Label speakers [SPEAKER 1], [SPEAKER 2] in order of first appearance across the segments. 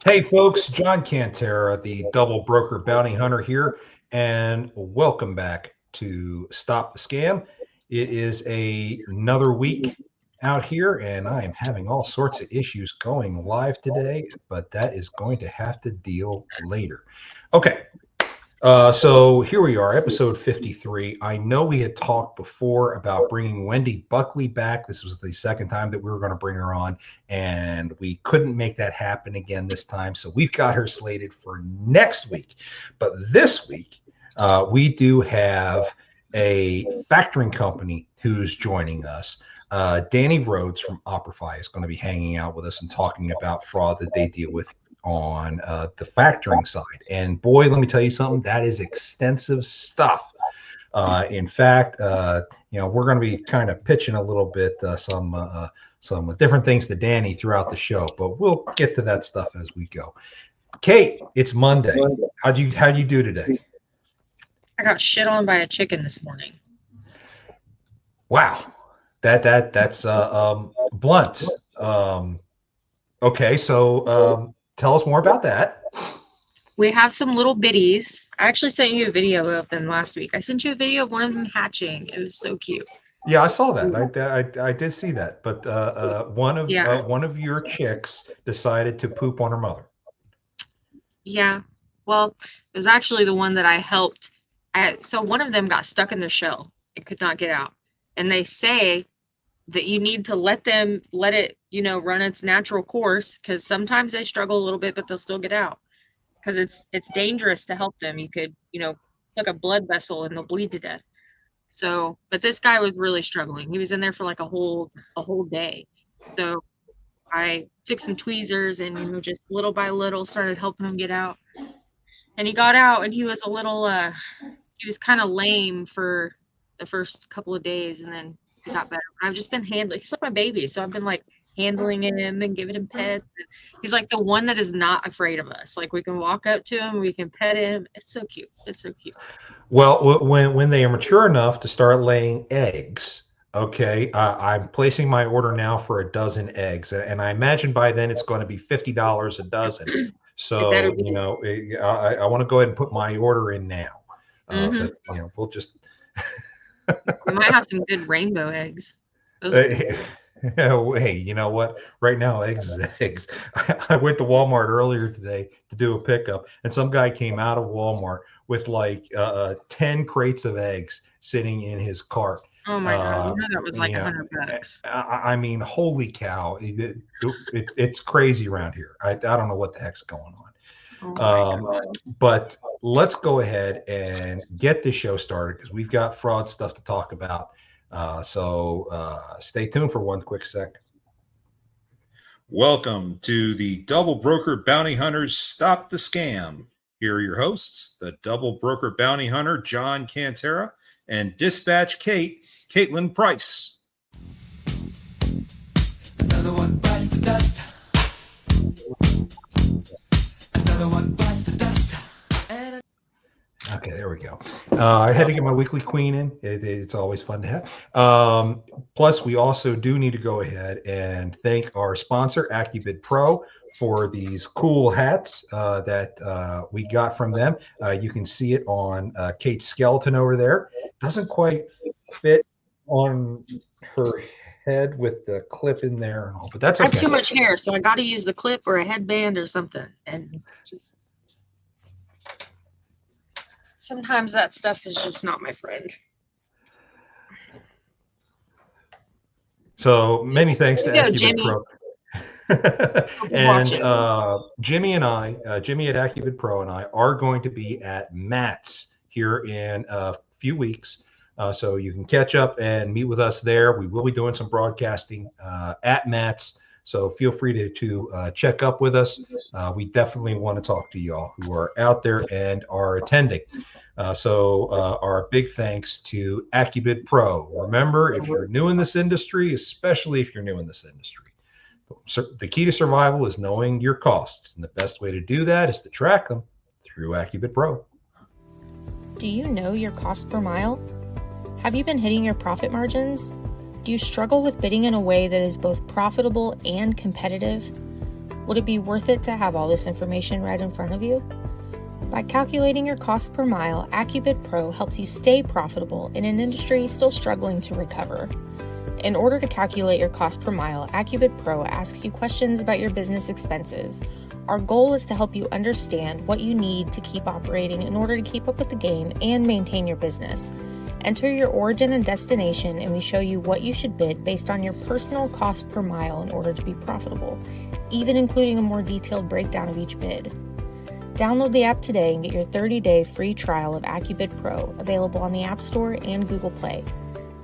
[SPEAKER 1] Hey folks, John Cantera, the double broker bounty hunter here, and welcome back to Stop the Scam. It is another week out here, and I am having all sorts of issues going live today, but that is going to have to deal later. Okay, so here we are, episode 53. I know we had talked before about bringing Wendy Buckley back. This was the second time that we were going to bring her on, and we couldn't make that happen again this time. So we've got her slated for next week. But this week, we do have a factoring company who's joining us. Danny Rhodes from Operify is going to be hanging out with us and talking about fraud that they deal with on the factoring side. And boy, let me tell you something, that is extensive stuff. In fact, we're going to be kind of pitching a little bit some different things to Danny throughout the show, but we'll get to that stuff as we go. Kate, it's Monday. How'd you do today?
[SPEAKER 2] I got shit on by a chicken this morning.
[SPEAKER 1] Wow, that's blunt. Okay, so tell us more about that.
[SPEAKER 2] We have some little bitties. I actually sent you a video of them last week. I sent you a video of one of them hatching. It was so cute.
[SPEAKER 1] Yeah, I saw that. I did see that. But one of your chicks decided to poop on her mother.
[SPEAKER 2] Yeah. Well, it was actually the one that I helped. So one of them got stuck in their shell. It could not get out. And they say that you need to let it, run its natural course, because sometimes they struggle a little bit, but they'll still get out. Because it's dangerous to help them. You could, hook a blood vessel and they'll bleed to death. So, but this guy was really struggling. He was in there for like a whole day. So I took some tweezers and, just little by little started helping him get out. And he got out, and he was he was kind of lame for the first couple of days, and then he got better. I've just been handling, he's like my baby, so I've been like handling him and giving him pets. He's like the one that is not afraid of us. Like, we can walk up to him, we can pet him. It's so cute. It's so cute.
[SPEAKER 1] Well, when they are mature enough to start laying eggs, okay, I'm placing my order now for a dozen eggs, and I imagine by then it's going to be $50 a dozen. So I want to go ahead and put my order in now. But we'll just.
[SPEAKER 2] We might have some good rainbow eggs.
[SPEAKER 1] Hey, you know what? Right now, eggs is eggs. I went to Walmart earlier today to do a pickup, and some guy came out of Walmart with like 10 crates of eggs sitting in his cart.
[SPEAKER 2] Oh my God, that was like $100.
[SPEAKER 1] I mean, holy cow. It's crazy around here. I don't know what the heck's going on. But let's go ahead and get this show started, because we've got fraud stuff to talk about. So stay tuned for one quick sec.
[SPEAKER 3] Welcome to the Double Broker Bounty Hunters Stop the Scam. Here are your hosts, the Double Broker Bounty Hunter, John Cantera, and Dispatch Kate, Caitlin Price.
[SPEAKER 4] Another one bites the dust. Another one bites the dust.
[SPEAKER 1] Okay, there we go. I had to get my weekly queen in. It's always fun to have. Plus, we also do need to go ahead and thank our sponsor, AccuBid Pro, for these cool hats that we got from them. You can see it on Kate's skeleton over there. Doesn't quite fit on her head with the clip in there and all, but that's okay.
[SPEAKER 2] I have too much hair, so I got to use the clip or a headband or something, and just sometimes that stuff is just not my friend.
[SPEAKER 1] So many thanks to AccuBid
[SPEAKER 2] Jimmy.
[SPEAKER 1] Pro. And Jimmy and I, Jimmy at AccuBid Pro and I are going to be at Matt's here in a few weeks. So you can catch up and meet with us there. We will be doing some broadcasting at Matt's. So feel free to check up with us. We definitely want to talk to y'all who are out there and are attending. So our big thanks to AccuBid Pro. Remember, if you're new in this industry, especially if you're new in this industry, the key to survival is knowing your costs. And the best way to do that is to track them through AccuBid Pro.
[SPEAKER 5] Do you know your cost per mile? Have you been hitting your profit margins? Do you struggle with bidding in a way that is both profitable and competitive? Would it be worth it to have all this information right in front of you? By calculating your cost per mile, AccuBid Pro helps you stay profitable in an industry still struggling to recover. In order to calculate your cost per mile, AccuBid Pro asks you questions about your business expenses. Our goal is to help you understand what you need to keep operating in order to keep up with the game and maintain your business. Enter your origin and destination, and we show you what you should bid based on your personal cost per mile in order to be profitable, even including a more detailed breakdown of each bid. Download the app today and get your 30-day free trial of AccuBid Pro, available on the App Store and Google Play.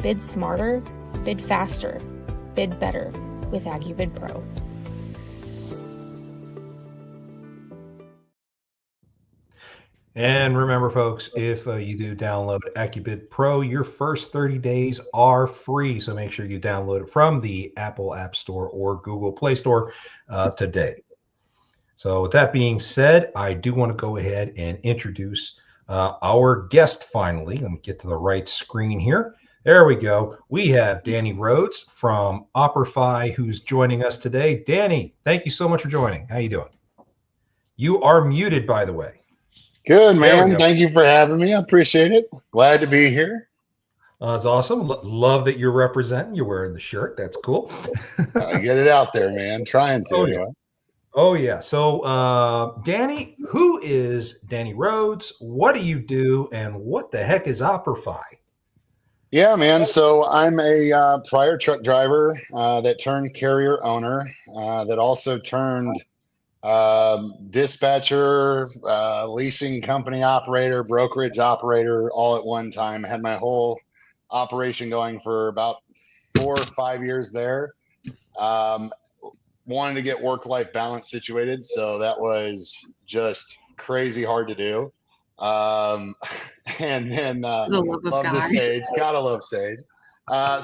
[SPEAKER 5] Bid smarter, bid faster, bid better with AccuBid Pro.
[SPEAKER 1] And remember, folks, if you do download AccuBid Pro, your first 30 days are free. So make sure you download it from the Apple App Store or Google Play Store today. So with that being said, I do want to go ahead and introduce our guest finally. Let me get to the right screen here. There we go. We have Danny Rhodes from Operify who's joining us today. Danny, thank you so much for joining. How you doing? You are muted, by the way.
[SPEAKER 6] Good, man. Thank you for having me. I appreciate it. Glad to be here.
[SPEAKER 1] That's awesome. Love that you're representing. You're wearing the shirt. That's cool.
[SPEAKER 6] I get it out there, man. Trying to.
[SPEAKER 1] Oh, yeah. Oh, yeah. So, Danny, who is Danny Rhodes? What do you do? And what the heck is Operify?
[SPEAKER 6] Yeah, man. So I'm a prior truck driver that turned carrier owner, that also turned dispatcher, leasing company operator, brokerage operator, all at one time. I had my whole operation going for about 4 or 5 years there. Wanted to get work-life balance situated, so that was just crazy hard to do. And then love the Sage, gotta love Sage.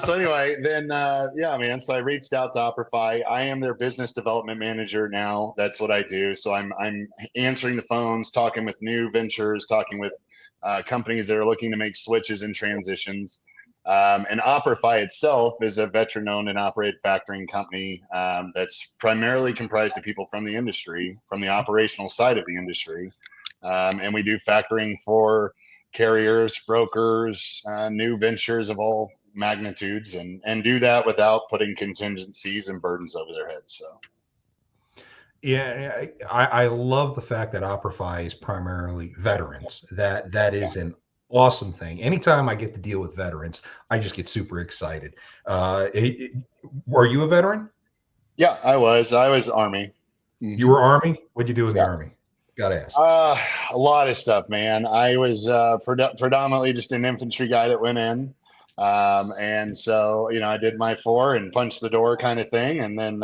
[SPEAKER 6] So anyway, then yeah, man. So I reached out to Operify. I am their business development manager now. That's what I do. So I'm answering the phones, talking with new ventures, talking with companies that are looking to make switches and transitions. And Operify itself is a veteran-owned and operated factoring company that's primarily comprised of people from the industry, from the operational side of the industry. And we do factoring for carriers, brokers, new ventures of all magnitudes, and do that without putting contingencies and burdens over their heads. So
[SPEAKER 1] yeah, I love the fact that Operify is primarily veterans. That is an awesome thing. Anytime I get to deal with veterans, I just get super excited. Were you a veteran?
[SPEAKER 6] Yeah, I was Army.
[SPEAKER 1] You were Army? What'd you do in the Army? Gotta ask.
[SPEAKER 6] A lot of stuff, man. I was predominantly just an infantry guy that went in. And so, I did my 4 and punched the door kind of thing. And then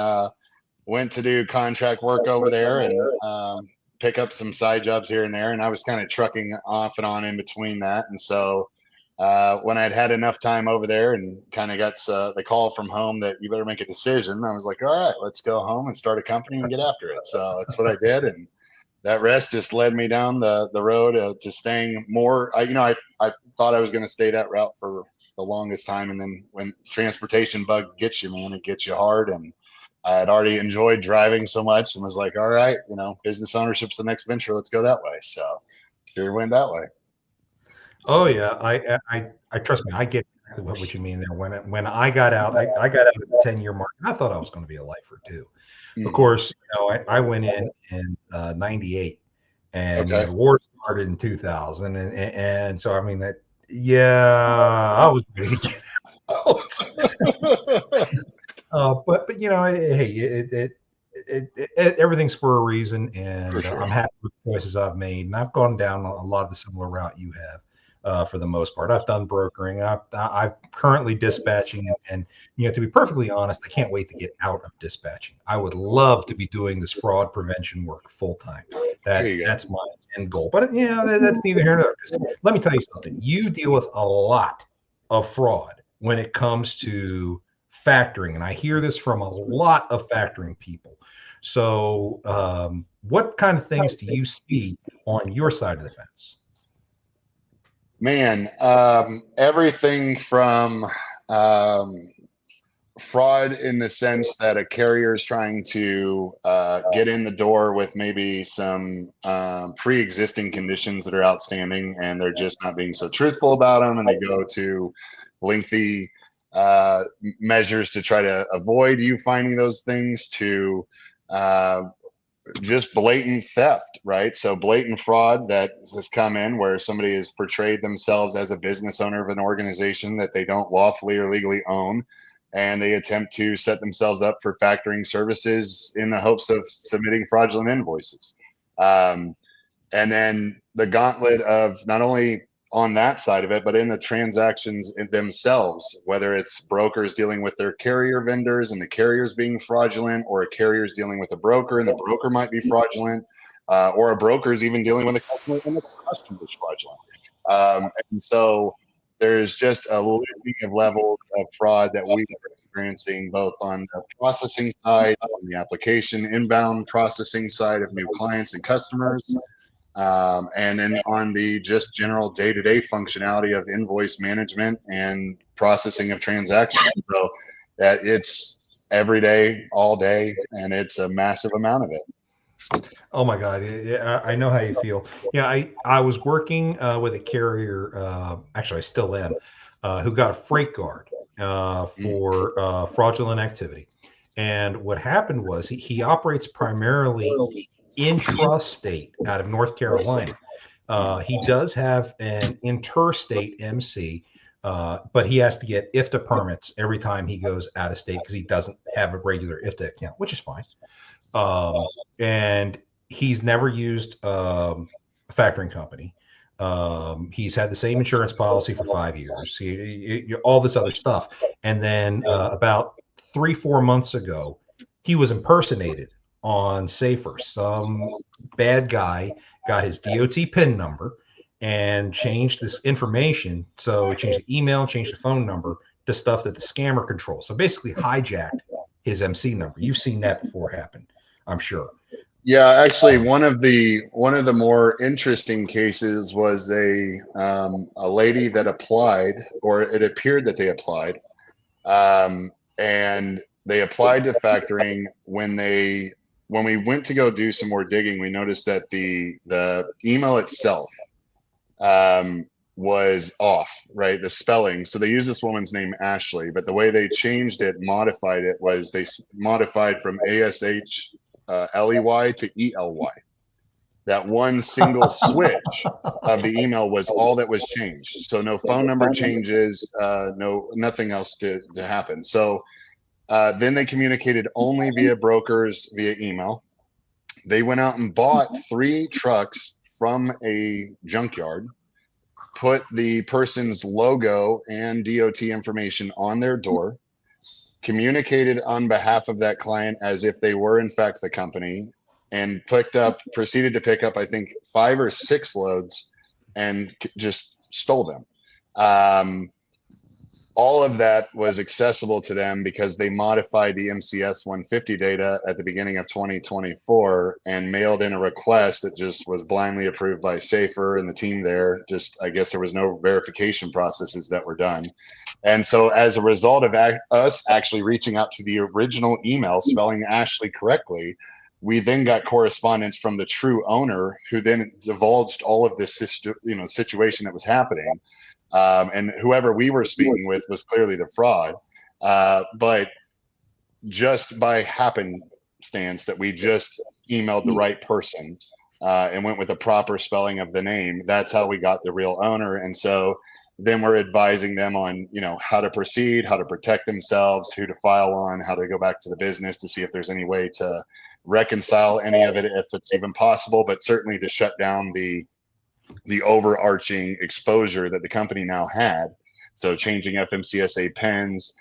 [SPEAKER 6] went to do contract work over there and pick up some side jobs here and there. And I was kind of trucking off and on in between that. And so when I'd had enough time over there and kind of got the call from home that you better make a decision, I was like, all right, let's go home and start a company and get after it. So that's what I did. And that rest just led me down the road to staying more. I thought I was going to stay that route for the longest time. And then when transportation bug gets you, man, it gets you hard. And I had already enjoyed driving so much and was like, all right, business ownership's the next venture. Let's go that way. So sure went that way.
[SPEAKER 1] Oh yeah. I trust me. I get exactly what you mean there. When I got out, I got out at the 10-year mark and I thought I was going to be a lifer too. Of course, I went in 98 and the war started in 2000. And so, I mean, I was ready to get out. But hey, everything's for a reason. And I'm happy with the choices I've made. And I've gone down a lot of the similar route you have. For the most part, I've done brokering. I'm currently dispatching, and to be perfectly honest, I can't wait to get out of dispatching. I would love to be doing this fraud prevention work full time. That's my end goal. But that's neither here nor there. Let me tell you something. You deal with a lot of fraud when it comes to factoring, and I hear this from a lot of factoring people. So, what kind of things do you see on your side of the fence?
[SPEAKER 6] Man, everything from fraud in the sense that a carrier is trying to get in the door with maybe some pre-existing conditions that are outstanding, and they're just not being so truthful about them, and they go to lengthy measures to try to avoid you finding those things, to just blatant theft, right? So blatant fraud that has come in where somebody has portrayed themselves as a business owner of an organization that they don't lawfully or legally own, and they attempt to set themselves up for factoring services in the hopes of submitting fraudulent invoices. And then the gauntlet of not only on that side of it, but in the transactions themselves, whether it's brokers dealing with their carrier vendors and the carriers being fraudulent, or a carrier's dealing with a broker and the broker might be fraudulent, or a broker's even dealing with a customer and the customer is fraudulent. And so there's just a litany of levels of fraud that we are experiencing, both on the processing side, on the application inbound processing side of new clients and customers, and then on the just general day-to-day functionality of invoice management and processing of transactions. So that it's every day, all day, and it's a massive amount of it.
[SPEAKER 1] Oh my God. I know how you feel. Yeah. I was working with a carrier, actually I still am, who got a freight guard for fraudulent activity. And what happened was he operates primarily intrastate out of North Carolina. He does have an interstate MC, but he has to get IFTA permits every time he goes out of state because he doesn't have a regular IFTA account, which is fine. And he's never used a factoring company. He's had the same insurance policy for 5 years. All this other stuff. And then about 3-4 months ago, he was impersonated on Safer. Some bad guy got his DOT PIN number and changed this information. So he changed the email, changed the phone number to stuff that the scammer controls. So basically hijacked his MC number. You've seen that before happen, I'm sure.
[SPEAKER 6] Yeah, actually, one of the more interesting cases was a lady that applied, or it appeared that they applied, and they applied to factoring. When we went to go do some more digging, we noticed that the email itself was off, right? The spelling. So they used this woman's name, Ashley, but the way they changed it, modified it, was they modified from ASH LEY to ELY. That one single switch of the email was all that was changed. So no phone number changes, nothing else to happen. So then they communicated only via brokers, via email. They went out and bought 3 trucks from a junkyard, put the person's logo and DOT information on their door, communicated on behalf of that client as if they were in fact the company, and proceeded to pick up, I think, 5 or 6 loads and just stole them. All of that was accessible to them because they modified the MCS 150 data at the beginning of 2024 and mailed in a request that just was blindly approved by Safer and the team there. Just, I guess there was no verification processes that were done. And so as a result of us actually reaching out to the original email, spelling Ashley correctly, we then got correspondence from the true owner, who then divulged all of this situation that was happening. And whoever we were speaking with was clearly the fraud. But just by happenstance that we just emailed the right person and went with the proper spelling of the name, that's how we got the real owner. And so then we're advising them on, how to proceed, how to protect themselves, who to file on, how to go back to the business to see if there's any way to reconcile any of it, if it's even possible, but certainly to shut down the overarching exposure that the company now had. So changing FMCSA pens,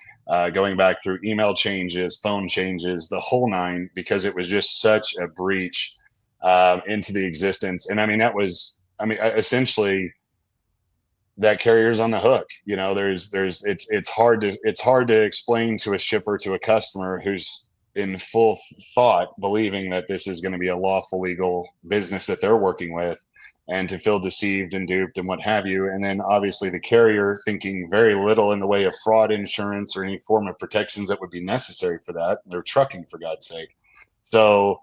[SPEAKER 6] going back through email changes, phone changes, the whole 9, because it was just such a breach into the existence. And essentially that carrier's on the hook. It's hard to explain to a shipper, to a customer who's in full thought, believing that this is going to be a lawful, legal business that they're working with, and to feel deceived and duped and what have you. And then obviously the carrier thinking very little in the way of fraud insurance or any form of protections that would be necessary for that. They're trucking, for God's sake. So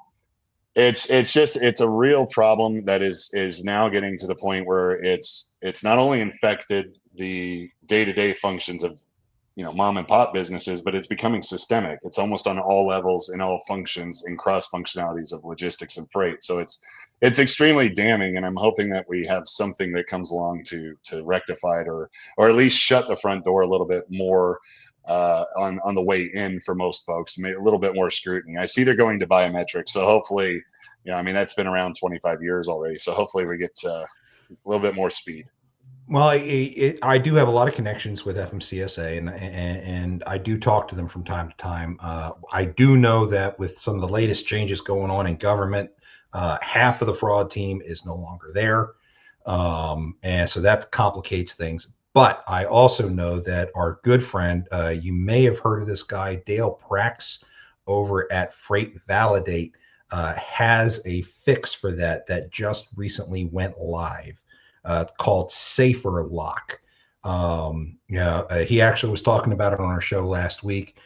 [SPEAKER 6] it's a real problem that is now getting to the point where it's not only infected the day-to-day functions of mom and pop businesses, but it's becoming systemic. It's almost on all levels in all functions and cross functionalities of logistics and freight. So it's extremely damning, and I'm hoping that we have something that comes along to rectify it, or at least shut the front door a little bit more on the way in for most folks, a little bit more scrutiny. I see they're going to biometrics, so hopefully, that's been around 25 years already. So hopefully we get a little bit more speed.
[SPEAKER 1] Well, I do have a lot of connections with FMCSA, and I do talk to them from time to time. I do know that with some of the latest changes going on in government, half of the fraud team is no longer there, and so that complicates things. But I also know that our good friend, you may have heard of this guy, Dale Prax, over at Freight Validate, has a fix for that just recently went live. Called Safer Lock. He actually was talking about it on our show last week.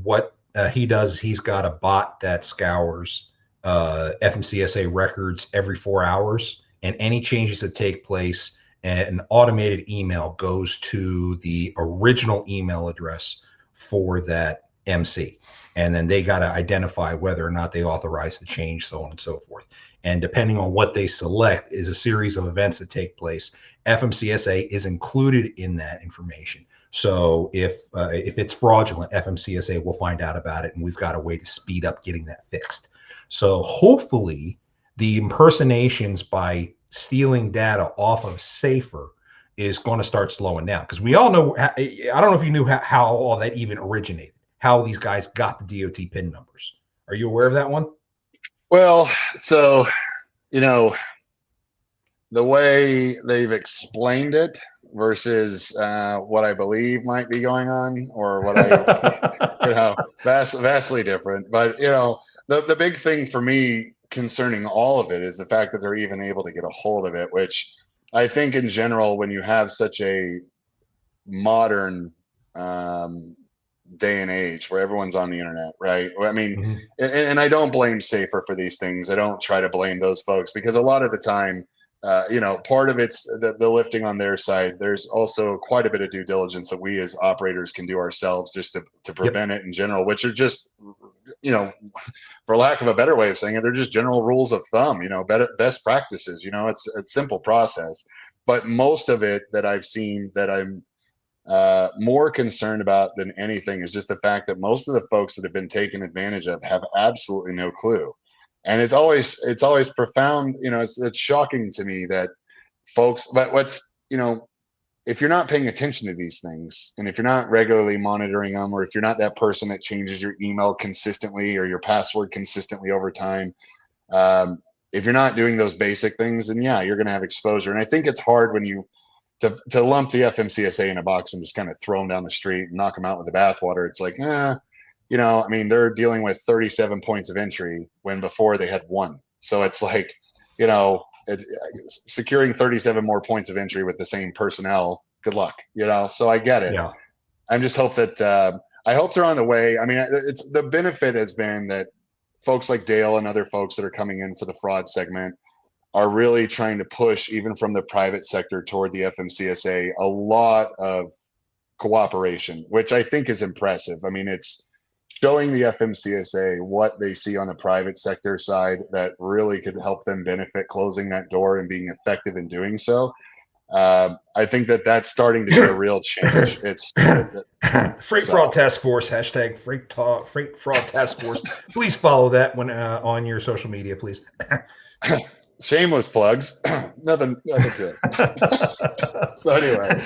[SPEAKER 1] What he does, he's got a bot that scours FMCSA records every 4 hours, and any changes that take place, an automated email goes to the original email address for that MC. And then they got to identify whether or not they authorize the change, so on and so forth. And depending on what they select is a series of events that take place. FMCSA is included in that information. So if it's fraudulent, FMCSA will find out about it, and we've got a way to speed up getting that fixed. So hopefully the impersonations by stealing data off of Safer is going to start slowing down, because we all know, I don't know if you knew how all that even originated, how these guys got the DOT PIN numbers. Are you aware of that one?
[SPEAKER 6] Well, so, the way they've explained it versus what I believe might be going on, or what I, vastly different. But, the big thing for me concerning all of it is the fact that they're even able to get a hold of it, which I think in general, when you have such a modern day and age where everyone's on the internet, right? I mean, and I don't blame Safer for these things. I don't try to blame those folks, because a lot of the time, part of it's the lifting on their side. There's also quite a bit of due diligence that we as operators can do ourselves just to prevent it in general, which are just, for lack of a better way of saying it, they're just general rules of thumb, best practices. It's a simple process. But most of it that I've seen that I'm more concerned about than anything is just the fact that most of the folks that have been taken advantage of have absolutely no clue. And it's always profound. It's shocking to me that folks, but if you're not paying attention to these things, and if you're not regularly monitoring them, or if you're not that person that changes your email consistently or your password consistently over time, if you're not doing those basic things, then yeah, you're going to have exposure. And I think it's hard when you to lump the FMCSA in a box and just kind of throw them down the street and knock them out with the bathwater. It's like, they're dealing with 37 points of entry when before they had 1. So it's like, securing 37 more points of entry with the same personnel. Good luck, So I get it.
[SPEAKER 1] Yeah.
[SPEAKER 6] I'm just hope that I hope they're on the way. I mean, it's the benefit has been that folks like Dale and other folks that are coming in for the fraud segment are really trying to push, even from the private sector toward the FMCSA, a lot of cooperation, which I think is impressive. I mean, it's showing the FMCSA what they see on the private sector side that really could help them benefit closing that door and being effective in doing so. I think that's starting to be a real change. It's
[SPEAKER 1] Freight Fraud Task Force, hashtag Freight Fraud Task Force. Please follow that when on your social media, please.
[SPEAKER 6] Shameless plugs. nothing to it. So anyway,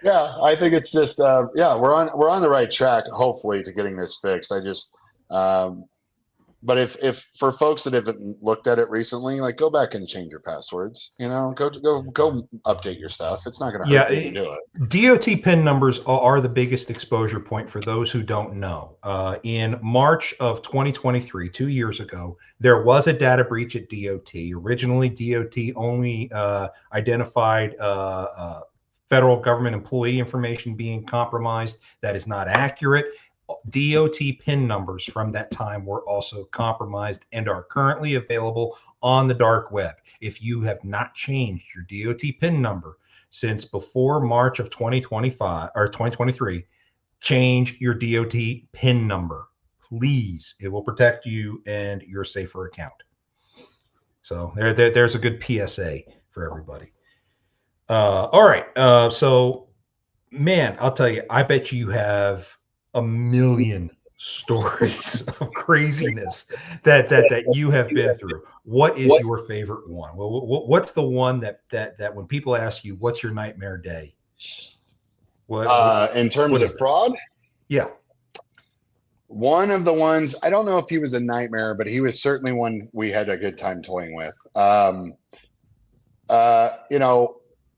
[SPEAKER 6] yeah, I think it's just we're on the right track, hopefully, to getting this fixed. I just but if for folks that haven't looked at it recently, like go back and change your passwords. Go update your stuff. It's not going to hurt you to do it.
[SPEAKER 1] DOT PIN numbers are the biggest exposure point for those who don't know. In March of 2023, 2 years ago, there was a data breach at DOT. Originally, DOT only identified federal government employee information being compromised. That is not accurate. DOT PIN numbers from that time were also compromised and are currently available on the dark web. If you have not changed your DOT PIN number since before March of 2025 or 2023, change your DOT PIN number, please. It will protect you and your safer account. So there's a good PSA for everybody. All right. So, man, I'll tell you, I bet you have a million stories of craziness that you have been through. What is your favorite one? Well, what's the one that when people ask you, what's your nightmare day?
[SPEAKER 6] In terms of fraud?
[SPEAKER 1] Yeah.
[SPEAKER 6] One of the ones, I don't know if he was a nightmare, but he was certainly one we had a good time toying with.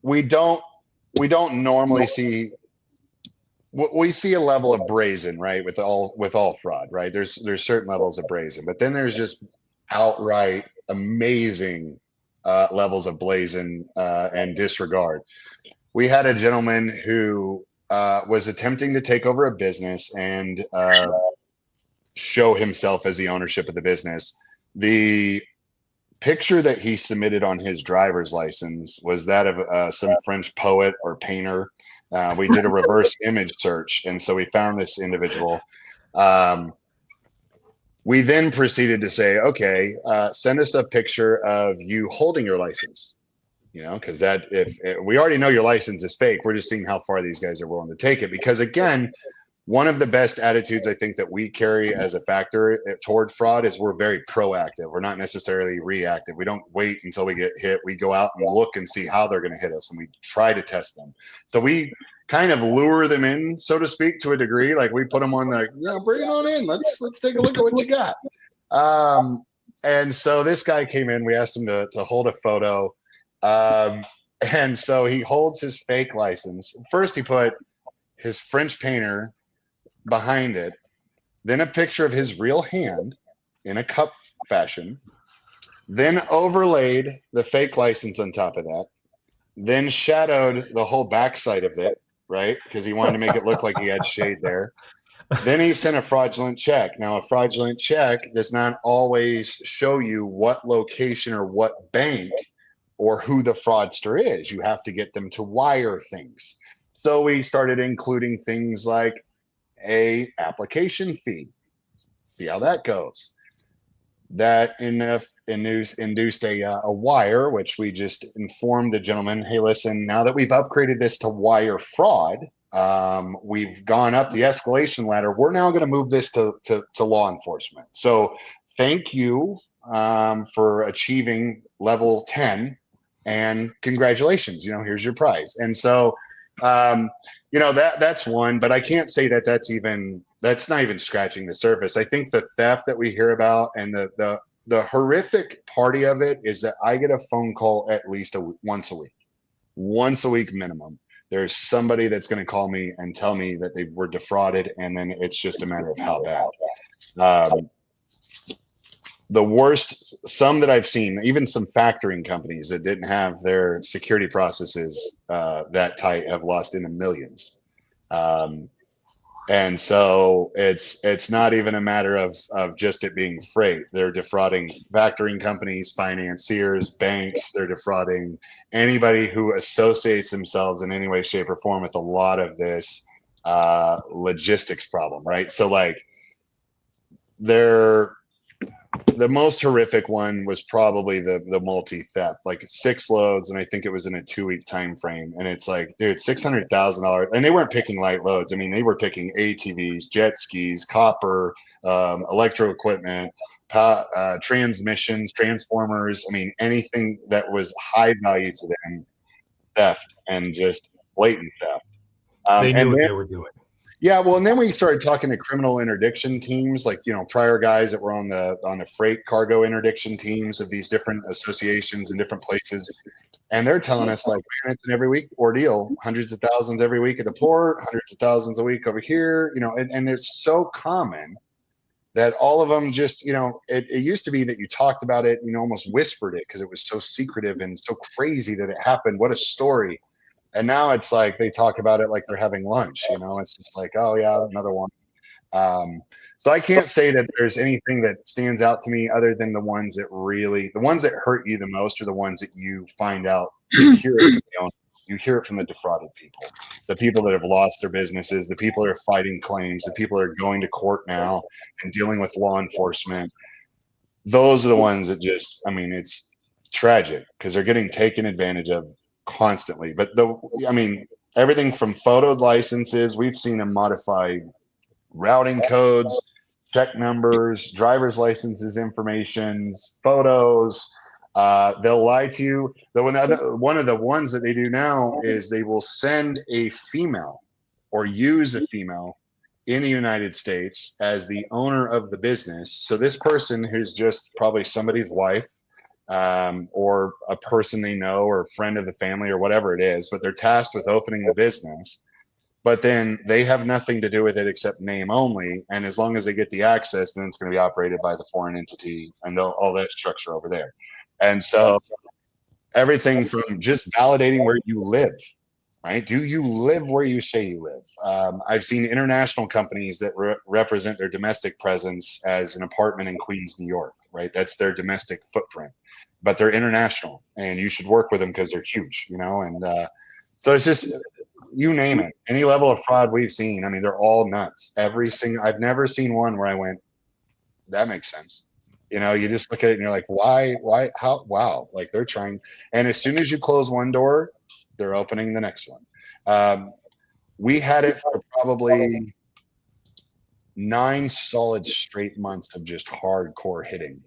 [SPEAKER 6] We don't normally see, we see a level of brazen, right? With all fraud, right? There's certain levels of brazen, but then there's just outright amazing levels of brazen and disregard. We had a gentleman who was attempting to take over a business and show himself as the ownership of the business. The picture that he submitted on his driver's license was that of some French poet or painter. We did a reverse image search, and so we found this individual. We then proceeded to say, okay, send us a picture of you holding your license. Because if we already know your license is fake, we're just seeing how far these guys are willing to take it. Because again, one of the best attitudes I think that we carry as a factor toward fraud is we're very proactive. We're not necessarily reactive. We don't wait until we get hit. We go out and look and see how they're going to hit us, and we try to test them. So we kind of lure them in, so to speak, to a degree. Like we put them on the, bring it on in. Let's take a look at what you got. And so this guy came in. We asked him to hold a photo. And so he holds his fake license. First, he put his French painter behind it, then a picture of his real hand in a cup fashion, then overlaid the fake license on top of that, then shadowed the whole backside of it, right? Because he wanted to make it look like he had shade there. Then he sent a fraudulent check. Now, a fraudulent check does not always show you what location or what bank or who the fraudster is. You have to get them to wire things. So we started including things like a application fee. See how that goes. That induced a wire, which we just informed the gentleman, hey, listen, now that we've upgraded this to wire fraud, we've gone up the escalation ladder. We're now going to move this to law enforcement. So thank you for achieving level 10, and congratulations, here's your prize. And so that's one, but I can't say that's not even scratching the surface. I think the theft that we hear about and the horrific party of it is that I get a phone call at least once a week minimum. There's somebody that's going to call me and tell me that they were defrauded, and then it's just a matter of how bad. The worst, some that I've seen, even some factoring companies that didn't have their security processes that tight have lost into millions. And so it's not even a matter of just it being freight. They're defrauding factoring companies, financiers, banks. They're defrauding anybody who associates themselves in any way, shape, or form with a lot of this logistics problem, right? So like the most horrific one was probably the multi-theft, like 6 loads, and I think it was in a 2-week time frame. And it's like, dude, $600,000, and they weren't picking light loads. I mean, they were picking ATVs, jet skis, copper, electro equipment, transmissions, transformers. I mean, anything that was high value to them, theft, and just blatant theft.
[SPEAKER 1] They knew what they were doing.
[SPEAKER 6] Yeah, well, and then we started talking to criminal interdiction teams, like prior guys that were on the freight cargo interdiction teams of these different associations in different places, and they're telling us like, man, it's an every week ordeal, hundreds of thousands every week at the port, hundreds of thousands a week over here, and it's so common that all of them just, it used to be that you talked about it, almost whispered it because it was so secretive and so crazy that it happened. What a story. And now it's like they talk about it like they're having lunch, it's just like, oh yeah, another one. So I can't say that there's anything that stands out to me other than the ones that hurt you the most are the ones that you find out, you hear it from the owner, you hear it from the defrauded people, the people that have lost their businesses, the people that are fighting claims, the people that are going to court now and dealing with law enforcement. Those are the ones that just, it's tragic because they're getting taken advantage of constantly. But everything from photo licenses, we've seen them modify routing codes, check numbers, driver's licenses, informations, photos. They'll lie to you. One of the ones that they do now is they will send a female or use a female in the United States as the owner of the business. So this person who's just probably somebody's wife, or a person they know or a friend of the family or whatever it is, but they're tasked with opening the business. But then they have nothing to do with it except name only. And as long as they get the access, then it's going to be operated by the foreign entity and all that structure over there. And so everything from just validating where you live, right? Do you live where you say you live? I've seen international companies that represent their domestic presence as an apartment in Queens, New York, right? That's their domestic footprint, but they're international and you should work with them because they're huge, and so it's just, you name it, any level of fraud we've seen. They're all nuts. I've never seen one where I went, that makes sense. You just look at it and you're like, why, how, wow. Like they're trying. And as soon as you close one door, they're opening the next one. We had it for probably 9 solid straight months of just hardcore hitting.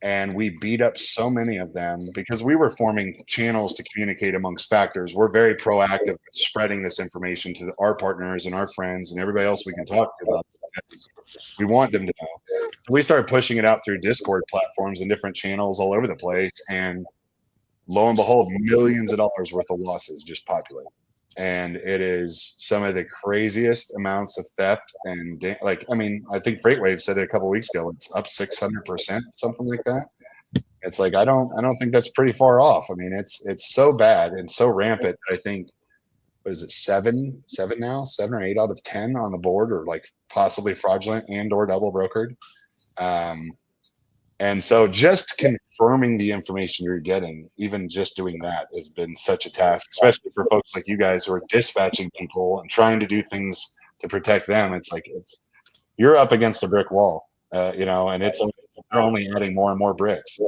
[SPEAKER 6] And we beat up so many of them because we were forming channels to communicate amongst factors. We're very proactive with spreading this information to our partners and our friends and everybody else we can talk to about. We want them to know. So we started pushing it out through Discord platforms and different channels all over the place. And lo and behold, millions of dollars worth of losses just populate. And it is some of the craziest amounts of theft. And I think FreightWave said it a couple of weeks ago. It's up 600%, something like that. It's like I don't think that's pretty far off. It's so bad and so rampant. I think, what is it, 7 now, 7 or 8 out of 10 on the board are like possibly fraudulent and or double brokered. And so just confirming the information you're getting, even just doing that has been such a task, especially for folks like you guys who are dispatching people and trying to do things to protect them. It's like, you're up against a brick wall, and they're only adding more and more bricks.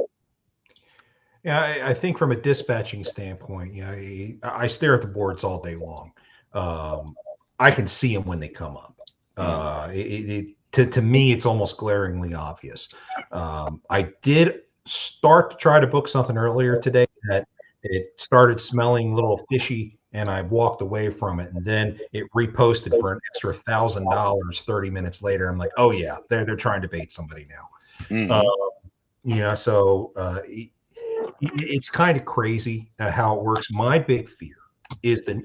[SPEAKER 1] Yeah, I think from a dispatching standpoint, I stare at the boards all day long. I can see them when they come up. To me, it's almost glaringly obvious. I did start to try to book something earlier today that it started smelling a little fishy, and I walked away from it. And then it reposted for an extra $1,000 30 minutes later. I'm like, oh yeah, they're trying to bait somebody now. So it's kind of crazy how it works. My big fear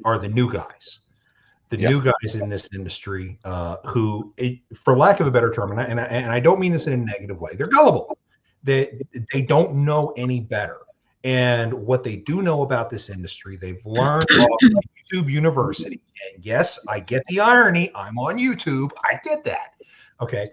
[SPEAKER 1] are the new guys. New guys in this industry who, for lack of a better term, and I don't mean this in a negative way, they're gullible. They don't know any better. And what they do know about this industry, they've learned off YouTube University. And yes, I get the irony. I'm on YouTube. I get that. Okay.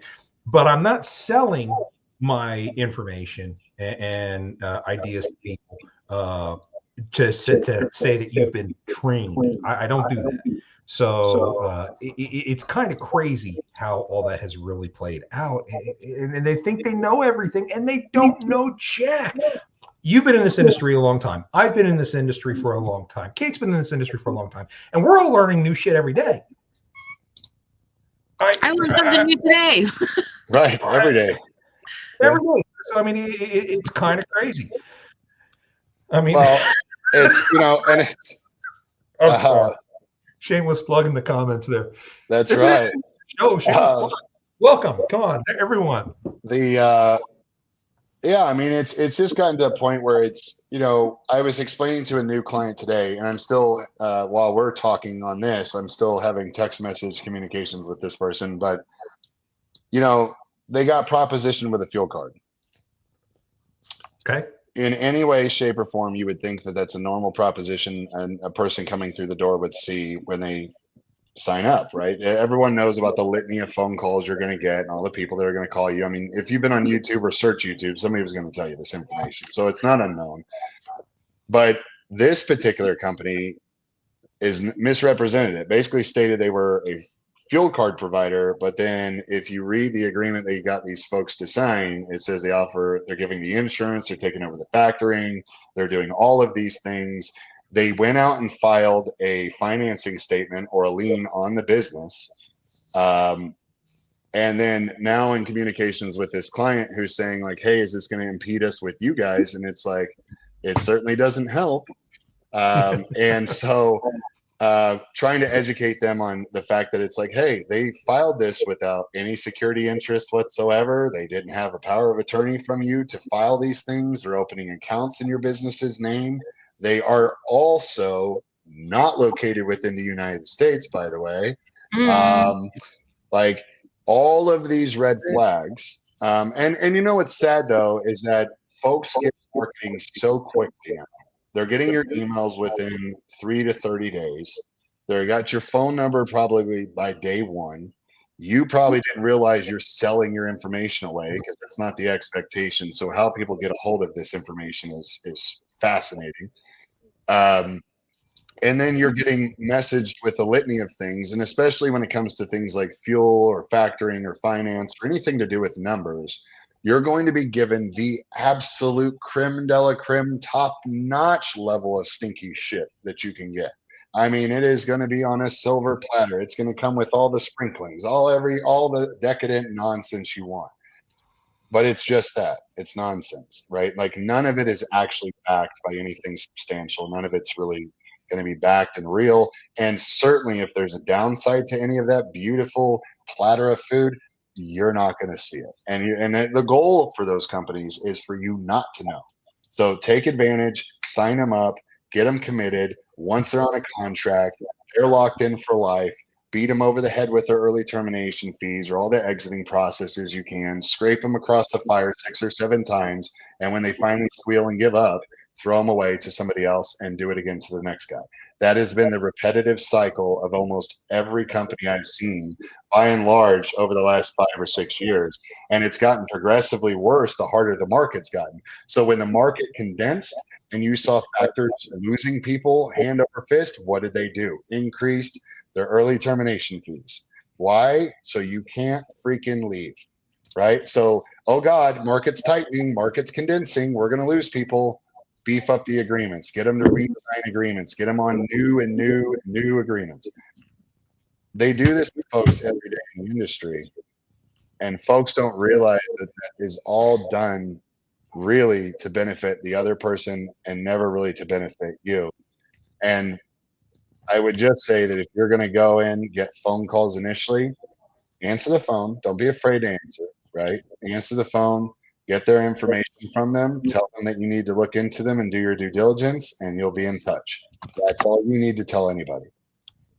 [SPEAKER 1] But I'm not selling my information and ideas to people to say that you've been trained. I don't do that. So it's kind of crazy how all that has really played out. And they think they know everything, and they don't know jack. You've been in this industry a long time. I've been in this industry for a long time. Kate's been in this industry for a long time. And we're all learning new shit every day.
[SPEAKER 2] I learned something new today.
[SPEAKER 6] Right, every day.
[SPEAKER 1] Every day. So, it's kind of crazy.
[SPEAKER 6] Well, it's, and it's...
[SPEAKER 1] Shameless plug in the comments there.
[SPEAKER 6] That's
[SPEAKER 1] Isn't
[SPEAKER 6] right.
[SPEAKER 1] it? Shameless plug. Welcome. Come on, everyone.
[SPEAKER 6] Yeah, I mean, it's just gotten to a point where it's, I was explaining to a new client today, and I'm still, while we're talking on this, I'm still having text message communications with this person, but, they got propositioned with a fuel card.
[SPEAKER 1] Okay.
[SPEAKER 6] In any way, shape, or form, you would think that that's a normal proposition and a person coming through the door would see when they sign up, right? Everyone knows about the litany of phone calls you're going to get and all the people that are going to call you. I mean, if you've been on YouTube or search YouTube, somebody was going to tell you this information. So it's not unknown. But this particular company is misrepresented. It basically stated they were a fuel card provider, but then if you read the agreement they got these folks to sign, it says they're giving the insurance, they're taking over the factoring, they're doing all of these things. They went out and filed a financing statement or a lien on the business. And then now in communications with this client who's saying like, hey, is this going to impede us with you guys? And it's like, it certainly doesn't help. And so trying to educate them on the fact that it's like, hey, they filed this without any security interest whatsoever. They didn't have a power of attorney from you to file these things. They're opening accounts in your business's name. They are also not located within the United States, by the way. Like all of these red flags. And you know what's sad though is that folks get marketing so quickly now. They're getting your emails within 3 to 30 days. They got your phone number probably by day one. You probably didn't realize you're selling your information away because that's not the expectation. So how people get a hold of this information is fascinating. And then you're getting messaged with a litany of things, and especially when it comes to things like fuel or factoring or finance or anything to do with numbers, you're going to be given the absolute creme de la creme, top-notch level of stinky shit that you can get. I mean, it is going to be on a silver platter. It's going to come with all the sprinklings, all the decadent nonsense you want. But it's just that. It's nonsense, right? Like none of it is actually backed by anything substantial. None of it's really going to be backed and real. And certainly if there's a downside to any of that beautiful platter of food, you're not going to see it. And the goal for those companies is for you not to know. So take advantage, sign them up, get them committed. Once they're on a contract, they're locked in for life. Beat them over the head with their early termination fees or all the exiting processes you can. Scrape them across the fire 6 or 7 times. And when they finally squeal and give up, throw them away to somebody else and do it again to the next guy. That has been the repetitive cycle of almost every company I've seen, by and large, over the last 5 or 6 years. And it's gotten progressively worse the harder the market's gotten. So when the market condensed and you saw factors losing people hand over fist, what did they do? Increased their early termination fees. Why? So you can't freaking leave, right? So, oh God, market's tightening, market's condensing, we're going to lose people. Beef up the agreements, get them to redesign agreements, get them on new agreements. They do this to folks every day in the industry, and folks don't realize that that is all done really to benefit the other person and never really to benefit you. And I would just say that if you're going to go in, get phone calls initially, answer the phone. Don't be afraid to answer, right? Answer the phone, get their information from them, tell them that you need to look into them and do your due diligence, and you'll be in touch. That's all you need to tell anybody.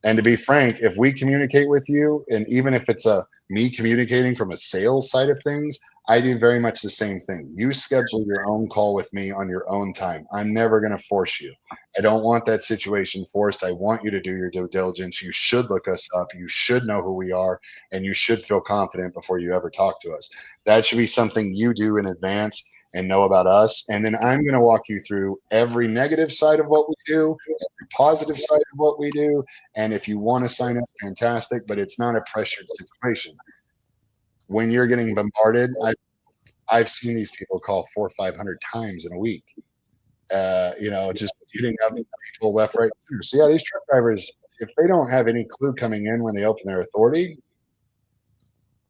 [SPEAKER 6] And to be frank, if we communicate with you, and even if it's me communicating from a sales side of things, I do very much the same thing. You schedule your own call with me on your own time. I'm never going to force you. I don't want that situation forced. I want you to do your due diligence. You should look us up. You should know who we are, and you should feel confident before you ever talk to us. That should be something you do in advance and know about us. And then I'm going to walk you through every negative side of what we do, every positive side of what we do. And if you want to sign up, fantastic, but it's not a pressured situation. When you're getting bombarded, I've seen these people call 400 or 500 times in a week. Just hitting up people left, right, center. So yeah, these truck drivers, if they don't have any clue coming in when they open their authority,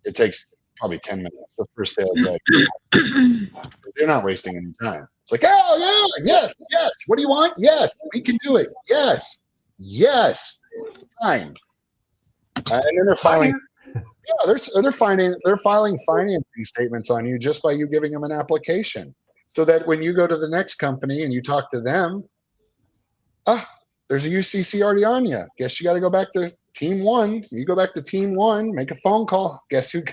[SPEAKER 6] it takes probably 10 minutes. The first sales guy. They're not wasting any time. It's like, oh yeah, yes. What do you want? Yes, we can do it. Yes. Yes, fine. And then they're filing. Yeah, they're filing financing statements on you just by you giving them an application, so that when you go to the next company and you talk to them, there's a UCC already on you. Guess you got to go back to team one. You go back to team one, make a phone call. Guess who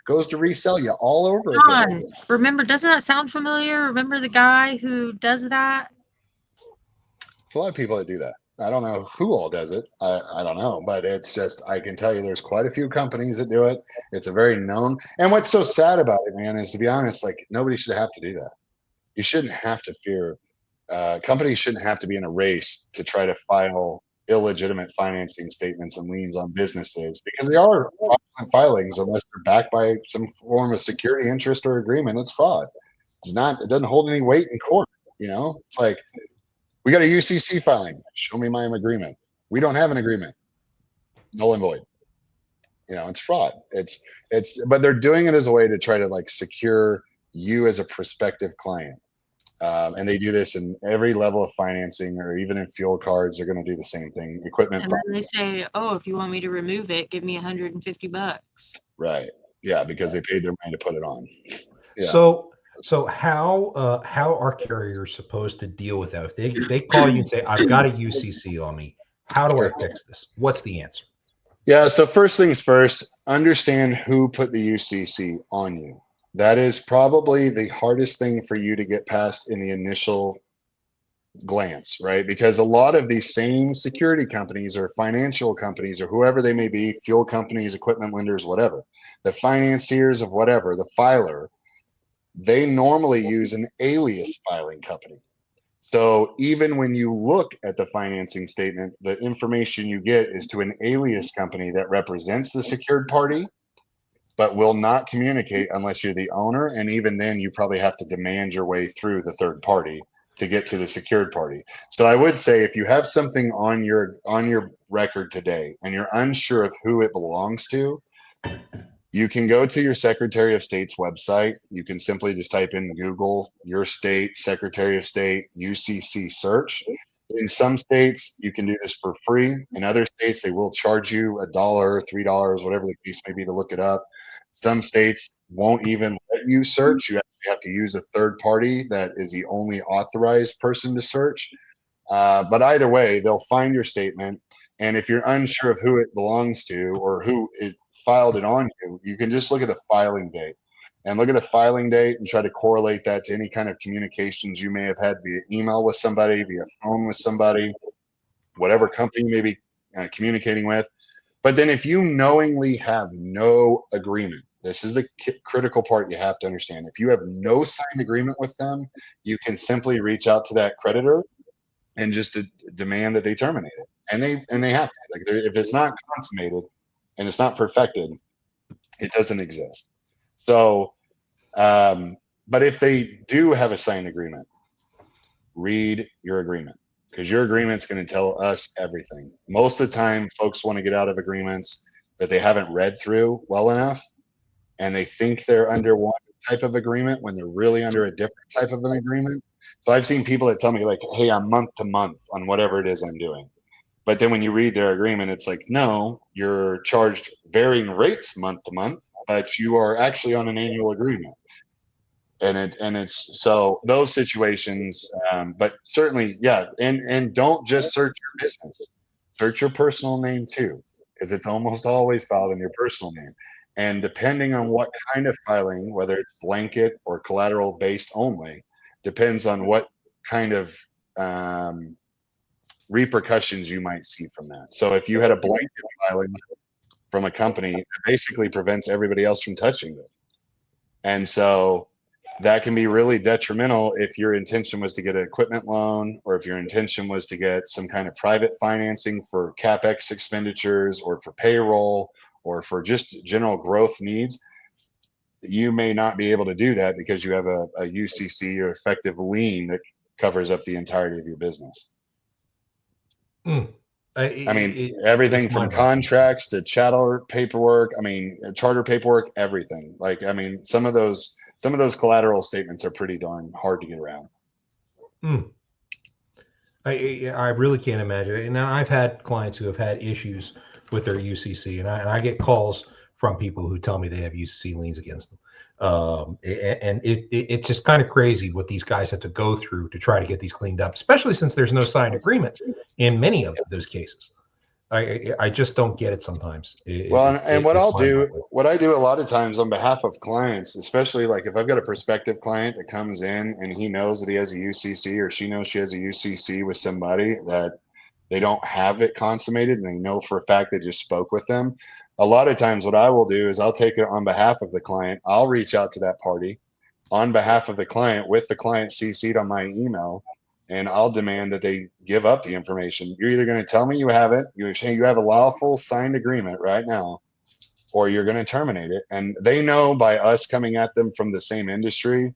[SPEAKER 6] goes to resell you all over again?
[SPEAKER 2] John, remember, doesn't that sound familiar? Remember the guy who does that?
[SPEAKER 6] It's a lot of people that do that. I don't know who all does it. I don't know, but it's just, I can tell you there's quite a few companies that do it. It's a very known. And what's so sad about it, man, is, to be honest, like, nobody should have to do that. You shouldn't have to fear. Companies shouldn't have to be in a race to try to file illegitimate financing statements and liens on businesses, because they are fraudulent filings unless they're backed by some form of security interest or agreement. It's fraud. It's not. It doesn't hold any weight in court. It's like, we got a UCC filing. Show me my agreement. We don't have an agreement. Null and void. It's fraud. But they're doing it as a way to try to, like, secure you as a prospective client. And they do this in every level of financing, or even in fuel cards. They're going to do the same thing. Equipment.
[SPEAKER 2] And then they say, "Oh, if you want me to remove it, give me $150."
[SPEAKER 6] Right. Yeah, because they paid their money to put it on. Yeah.
[SPEAKER 1] So how are carriers supposed to deal with that? If they call you and say, "I've got a UCC on me, how do I fix this?" What's the answer?
[SPEAKER 6] Yeah. So first things first, understand who put the UCC on you. That is probably the hardest thing for you to get past in the initial glance, right? Because a lot of these same security companies or financial companies or whoever they may be, fuel companies, equipment lenders, whatever, the financiers of whatever, the filer, they normally use an alias filing company. So even when you look at the financing statement, the information you get is to an alias company that represents the secured party, but will not communicate unless you're the owner. And even then, you probably have to demand your way through the third party to get to the secured party. So I would say, if you have something on your record today and you're unsure of who it belongs to, you can go to your Secretary of State's website. You can simply just type in Google your state, Secretary of State, UCC search. In some states, you can do this for free. In other states, they will charge you $1, $3, whatever the case may be, to look it up. Some states won't even let you search. You actually have to use a third party that is the only authorized person to search. But either way, they'll find your statement. And if you're unsure of who it belongs to or who is filed it on you, you can just look at the filing date and try to correlate that to any kind of communications you may have had via email with somebody, via phone with somebody, whatever company you may be communicating with. But then if you knowingly have no agreement, this is the critical part you have to understand. If you have no signed agreement with them, you can simply reach out to that creditor and just demand that they terminate it. And they have to. Like, if it's not consummated and it's not perfected, it doesn't exist. So, but if they do have a signed agreement, read your agreement, because your agreement's going to tell us everything. Most of the time, folks want to get out of agreements that they haven't read through well enough, and they think they're under one type of agreement when they're really under a different type of an agreement. So I've seen people that tell me, like, "Hey, I'm month to month on whatever it is I'm doing." But then when you read their agreement, it's like, no, you're charged varying rates month to month, but you are actually on an annual agreement. And it's so those situations, but certainly, yeah. And don't just search your business, search your personal name too, because it's almost always filed in your personal name. And depending on what kind of filing, whether it's blanket or collateral based only, depends on what kind of repercussions you might see from that. So if you had a blanket filing from a company, it basically prevents everybody else from touching it. And so that can be really detrimental if your intention was to get an equipment loan, or if your intention was to get some kind of private financing for CapEx expenditures or for payroll or for just general growth needs. You may not be able to do that because you have a UCC or effective lien that covers up the entirety of your business. I mean, everything from contracts to charter paperwork. I mean, charter paperwork, everything. Like, I mean, some of those collateral statements are pretty darn hard to get around.
[SPEAKER 1] I really can't imagine it. And I've had clients who have had issues with their UCC, and I get calls from people who tell me they have UCC liens against them. And it's just kind of crazy what these guys have to go through to try to get these cleaned up, especially since there's no signed agreement in many of those cases. I just don't get it sometimes.
[SPEAKER 6] Well, and what
[SPEAKER 1] It's
[SPEAKER 6] I'll do,
[SPEAKER 1] mind-boggling.
[SPEAKER 6] what I do a lot of times on behalf of clients, especially like if I've got a prospective client that comes in and he knows that he has a UCC or she knows she has a UCC with somebody that they don't have it consummated and they know for a fact they just spoke with them. A lot of times, what I will do is I'll take it on behalf of the client. I'll reach out to that party on behalf of the client with the client CC'd on my email, and I'll demand that they give up the information. You're either going to tell me you have it, you're saying you have a lawful signed agreement right now, or you're going to terminate it. And they know by us coming at them from the same industry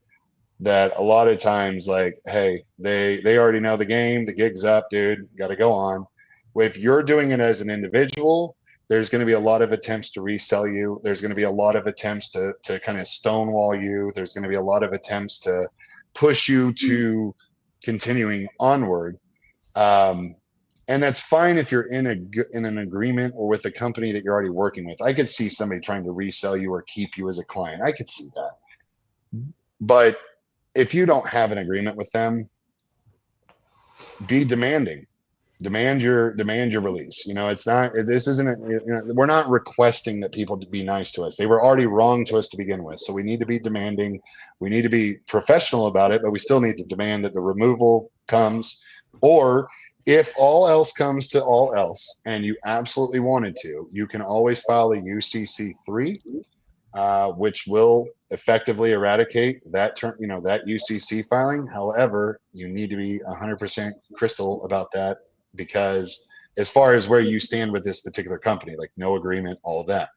[SPEAKER 6] that a lot of times, like, hey, they already know the game, the gig's up, dude, got to go on. If you're doing it as an individual, there's going to be a lot of attempts to resell you. There's going to be a lot of attempts to kind of stonewall you. There's going to be a lot of attempts to push you to continuing onward. Um, and that's fine if you're in an agreement or with a company that you're already working with. I could see somebody trying to resell you or keep you as a client. I could see that. But if you don't have an agreement with them, be demanding. Demand your release. It's not, this isn't we're not requesting that people be nice to us. They were already wrong to us to begin with, so we need to be demanding. We need to be professional about it, but we still need to demand that the removal comes. Or if all else comes to all else and you absolutely wanted to, you can always file a UCC3, which will effectively eradicate that that UCC filing. However, you need to be 100% crystal about that, because as far as where you stand with this particular company, like no agreement, all of that.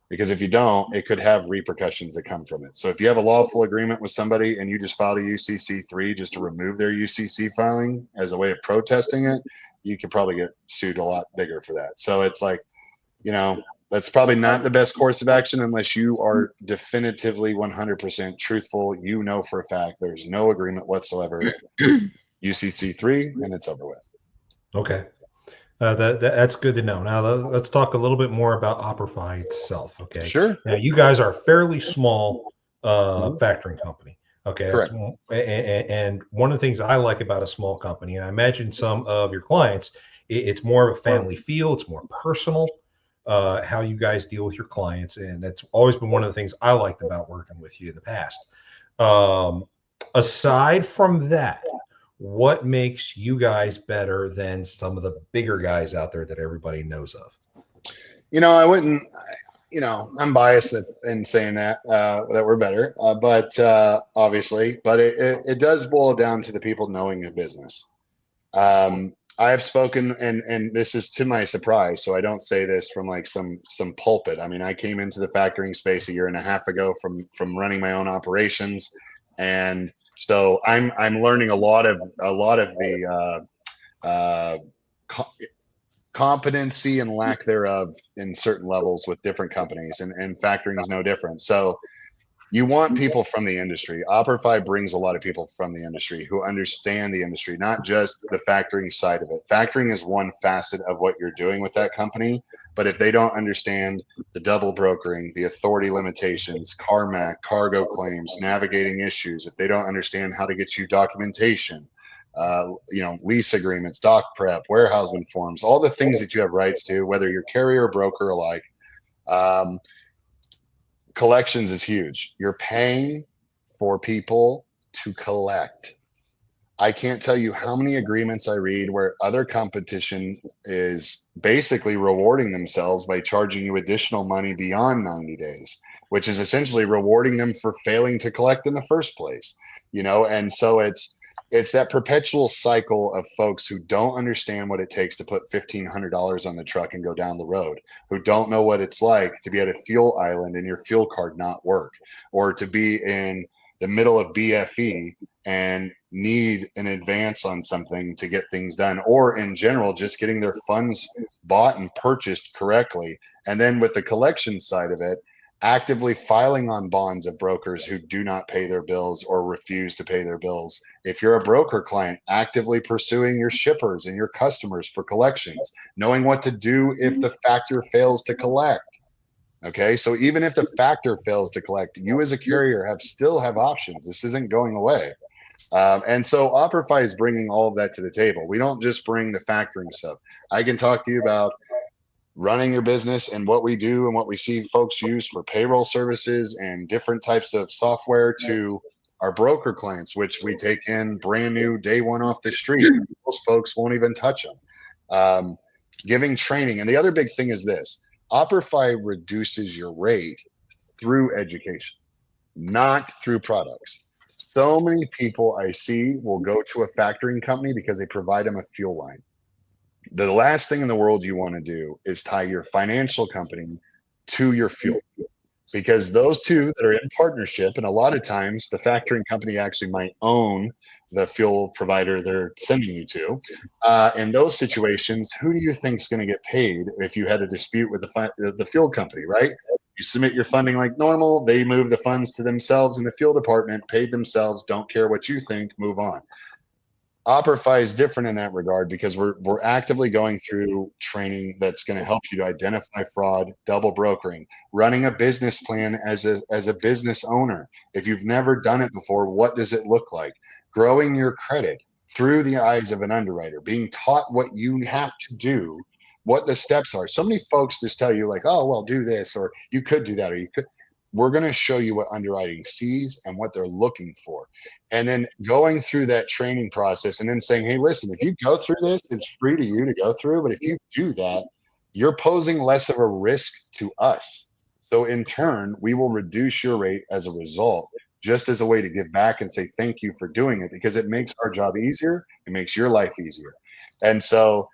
[SPEAKER 6] Because if you don't, it could have repercussions that come from it. So if you have a lawful agreement with somebody and you just filed a UCC3 just to remove their UCC filing as a way of protesting it, you could probably get sued a lot bigger for that. So it's like, that's probably not the best course of action unless you are definitively 100% truthful. For a fact there's no agreement whatsoever. UCC3, and it's over with.
[SPEAKER 1] Okay. That's good to know. Now let's talk a little bit more about Operify itself. Okay.
[SPEAKER 6] Sure.
[SPEAKER 1] Now you guys are a fairly small factoring company. Okay.
[SPEAKER 6] Correct.
[SPEAKER 1] And one of the things I like about a small company, and I imagine some of your clients, it's more of a family feel. It's more personal. How you guys deal with your clients, and that's always been one of the things I liked about working with you in the past. Aside from that, what makes you guys better than some of the bigger guys out there that everybody knows of?
[SPEAKER 6] I wouldn't, I'm biased in saying that we're better, but obviously, but it does boil down to the people knowing the business. I have spoken, and this is to my surprise, so I don't say this from like some pulpit. I mean, I came into the factoring space a year and a half ago from running my own operations, and so I'm learning a lot of the competency and lack thereof in certain levels with different companies, and factoring is no different. So you want people from the industry. Operify brings a lot of people from the industry who understand the industry, not just the factoring side of it. Factoring is one facet of what you're doing with that company. But if they don't understand the double brokering, the authority limitations, CARMAC, cargo claims, navigating issues, if they don't understand how to get you documentation, lease agreements, doc prep, warehousing forms, all the things that you have rights to, whether you're carrier or broker alike, collections is huge. You're paying for people to collect. I can't tell you how many agreements I read where other competition is basically rewarding themselves by charging you additional money beyond 90 days, which is essentially rewarding them for failing to collect in the first place. And so it's that perpetual cycle of folks who don't understand what it takes to put $1,500 on the truck and go down the road, who don't know what it's like to be at a fuel island and your fuel card not work, or to be in the middle of BFE and need an advance on something to get things done, or in general, just getting their funds bought and purchased correctly. And then with the collection side of it, actively filing on bonds of brokers who do not pay their bills or refuse to pay their bills. If you're a broker client, actively pursuing your shippers and your customers for collections, knowing what to do if the factor fails to collect. Okay, so even if the factor fails to collect, you as a carrier still have options. This isn't going away. And so Operify is bringing all of that to the table. We don't just bring the factoring stuff. I can talk to you about running your business and what we do and what we see folks use for payroll services and different types of software, to our broker clients, which we take in brand new day one off the street. Most folks won't even touch them. Giving training. And the other big thing is this: Operify reduces your rate through education, not through products. So many people I see will go to a factoring company because they provide them a fuel line. The last thing in the world you want to do is tie your financial company to your fuel, because those two that are in partnership, and a lot of times the factoring company actually might own the fuel provider they're sending you to. In those situations, who do you think is going to get paid if you had a dispute with the fuel company, right? You submit your funding like normal, they move the funds to themselves in the fuel department, paid themselves, don't care what you think, move on. Operify is different in that regard because we're actively going through training that's going to help you to identify fraud, double brokering, running a business plan as a business owner. If you've never done it before, what does it look like? Growing your credit through the eyes of an underwriter, being taught what you have to do, what the steps are. So many folks just tell you like, oh, well, do this, or you could do that, or you could. We're going to show you what underwriting sees and what they're looking for. And then going through that training process and then saying, hey, listen, if you go through this, it's free to you to go through. But if you do that, you're posing less of a risk to us. So in turn, we will reduce your rate as a result, just as a way to give back and say thank you for doing it, because it makes our job easier. It makes your life easier. And so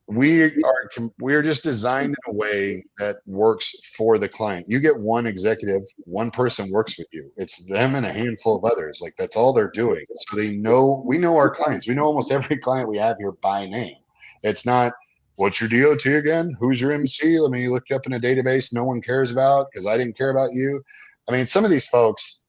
[SPEAKER 6] we're just designed in a way that works for the client. You get one executive, one person works with you. It's them and a handful of others. Like, that's all they're doing. So we know our clients. We know almost every client we have here by name. It's not, what's your DOT again? Who's your MC? Let me look you up in a database no one cares about because I didn't care about you. I mean, some of these folks,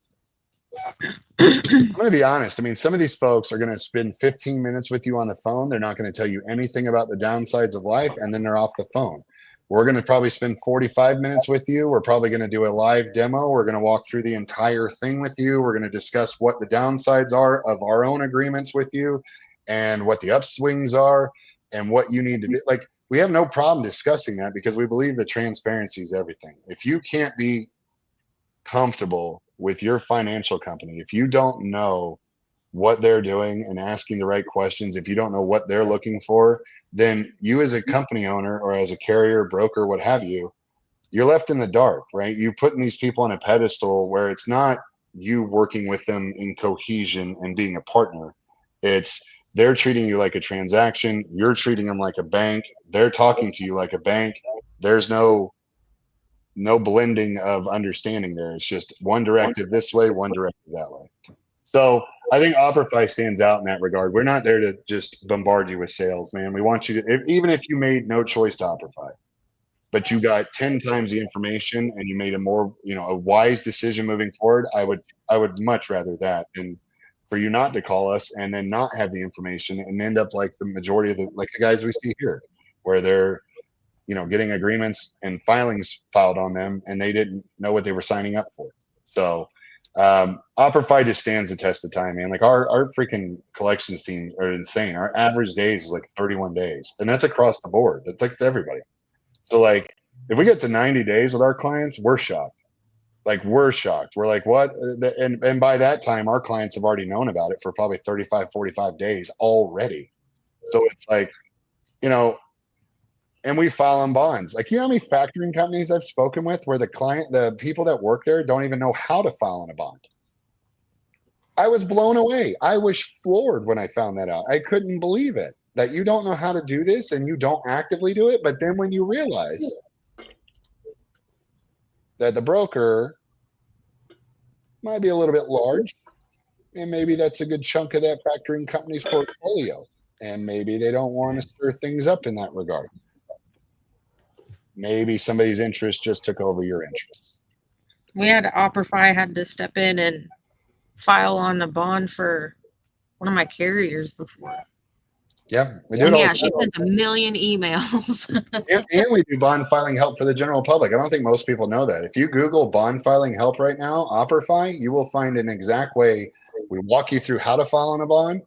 [SPEAKER 6] I'm going to be honest. I mean, some of these folks are going to spend 15 minutes with you on the phone. They're not going to tell you anything about the downsides of life, and then they're off the phone. We're going to probably spend 45 minutes with you. We're probably going to do a live demo. We're going to walk through the entire thing with you. We're going to discuss what the downsides are of our own agreements with you and what the upswings are and what you need to do. Like, we have no problem discussing that because we believe that transparency is everything. If you can't be comfortable with your financial company, if you don't know what they're doing and asking the right questions, if you don't know what they're looking for, then you as a company owner or as a carrier, broker, what have you, you're left in the dark, right? You putting these people on a pedestal where it's not you working with them in cohesion and being a partner. It's they're treating you like a transaction. You're treating them like a bank. They're talking to you like a bank. There's no blending of understanding there. It's just one directive this way, one directive that way. So I think Operify stands out in that regard. We're not there to just bombard you with sales, man. We want you to, even if you made no choice to Operify, but you got 10 times the information and you made a more, a wise decision moving forward, I would much rather that than for you not to call us and then not have the information and end up like the majority of the guys we see here, where they're, getting agreements and filings filed on them and they didn't know what they were signing up for. So Operify just stands the test of time, man. Like our freaking collections team are insane. Our average days is like 31 days, and that's across the board. That's like to everybody. So like if we get to 90 days with our clients, we're shocked. Like we're shocked. We're like, what? And by that time, our clients have already known about it for probably 35, 45 days already. So it's like, and we file on bonds. Like, how many factoring companies I've spoken with where the people that work there don't even know how to file on a bond? I was blown away. I was floored when I found that out. I couldn't believe it, that you don't know how to do this and you don't actively do it. But then when you realize that the broker might be a little bit large, and maybe that's a good chunk of that factoring company's portfolio, and maybe they don't want to stir things up in that regard. maybe somebody's interest just took over your interest.
[SPEAKER 2] We had Operify had to step in and file on the bond for one of my carriers before.
[SPEAKER 6] Yeah, we do it
[SPEAKER 2] And
[SPEAKER 6] all
[SPEAKER 2] yeah,
[SPEAKER 6] the
[SPEAKER 2] she
[SPEAKER 6] time.
[SPEAKER 2] sent a million emails.
[SPEAKER 6] And we do bond filing help for the general public. I don't think most people know that. If you Google bond filing help right now, Operify, you will find an exact way. We walk you through how to file on a bond,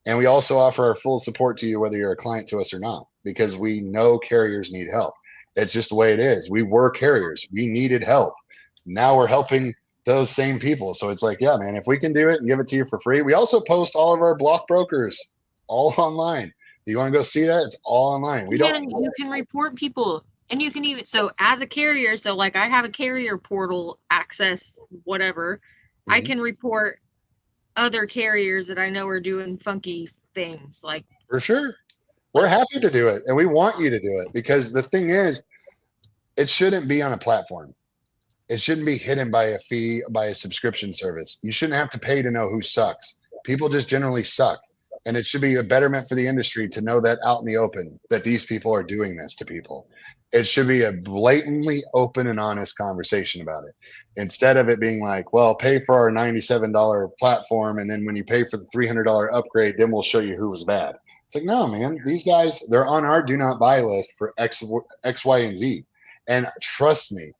[SPEAKER 6] and we also offer our full support to you, whether you're a client to us or not, because we know carriers need help. It's just the way it is. We were carriers. We needed help. Now we're helping those same people. So it's like, yeah, man, if we can do it and give it to you for free. We also post all of our block brokers all online. You want to go see that? It's all online. We don't.
[SPEAKER 2] You can report people, and you can even, so as a carrier, so like I have a carrier portal access, whatever, I
[SPEAKER 6] Mhm.
[SPEAKER 2] can report other carriers that I know are doing funky things. Like,
[SPEAKER 6] For sure. We're happy to do it, and we want you to do it, because the thing is, it shouldn't be on a platform. It shouldn't be hidden by a fee, by a subscription service. You shouldn't have to pay to know who sucks. People just generally suck. And it should be a betterment for the industry to know that out in the open, that these people are doing this to people. It should be a blatantly open and honest conversation about it. Instead of it being like, well, pay for our $97 platform, and then when you pay for the $300 upgrade, then we'll show you who was bad. It's like, no, man, these guys, they're on our do not buy list for X, Y, and Z. And trust me,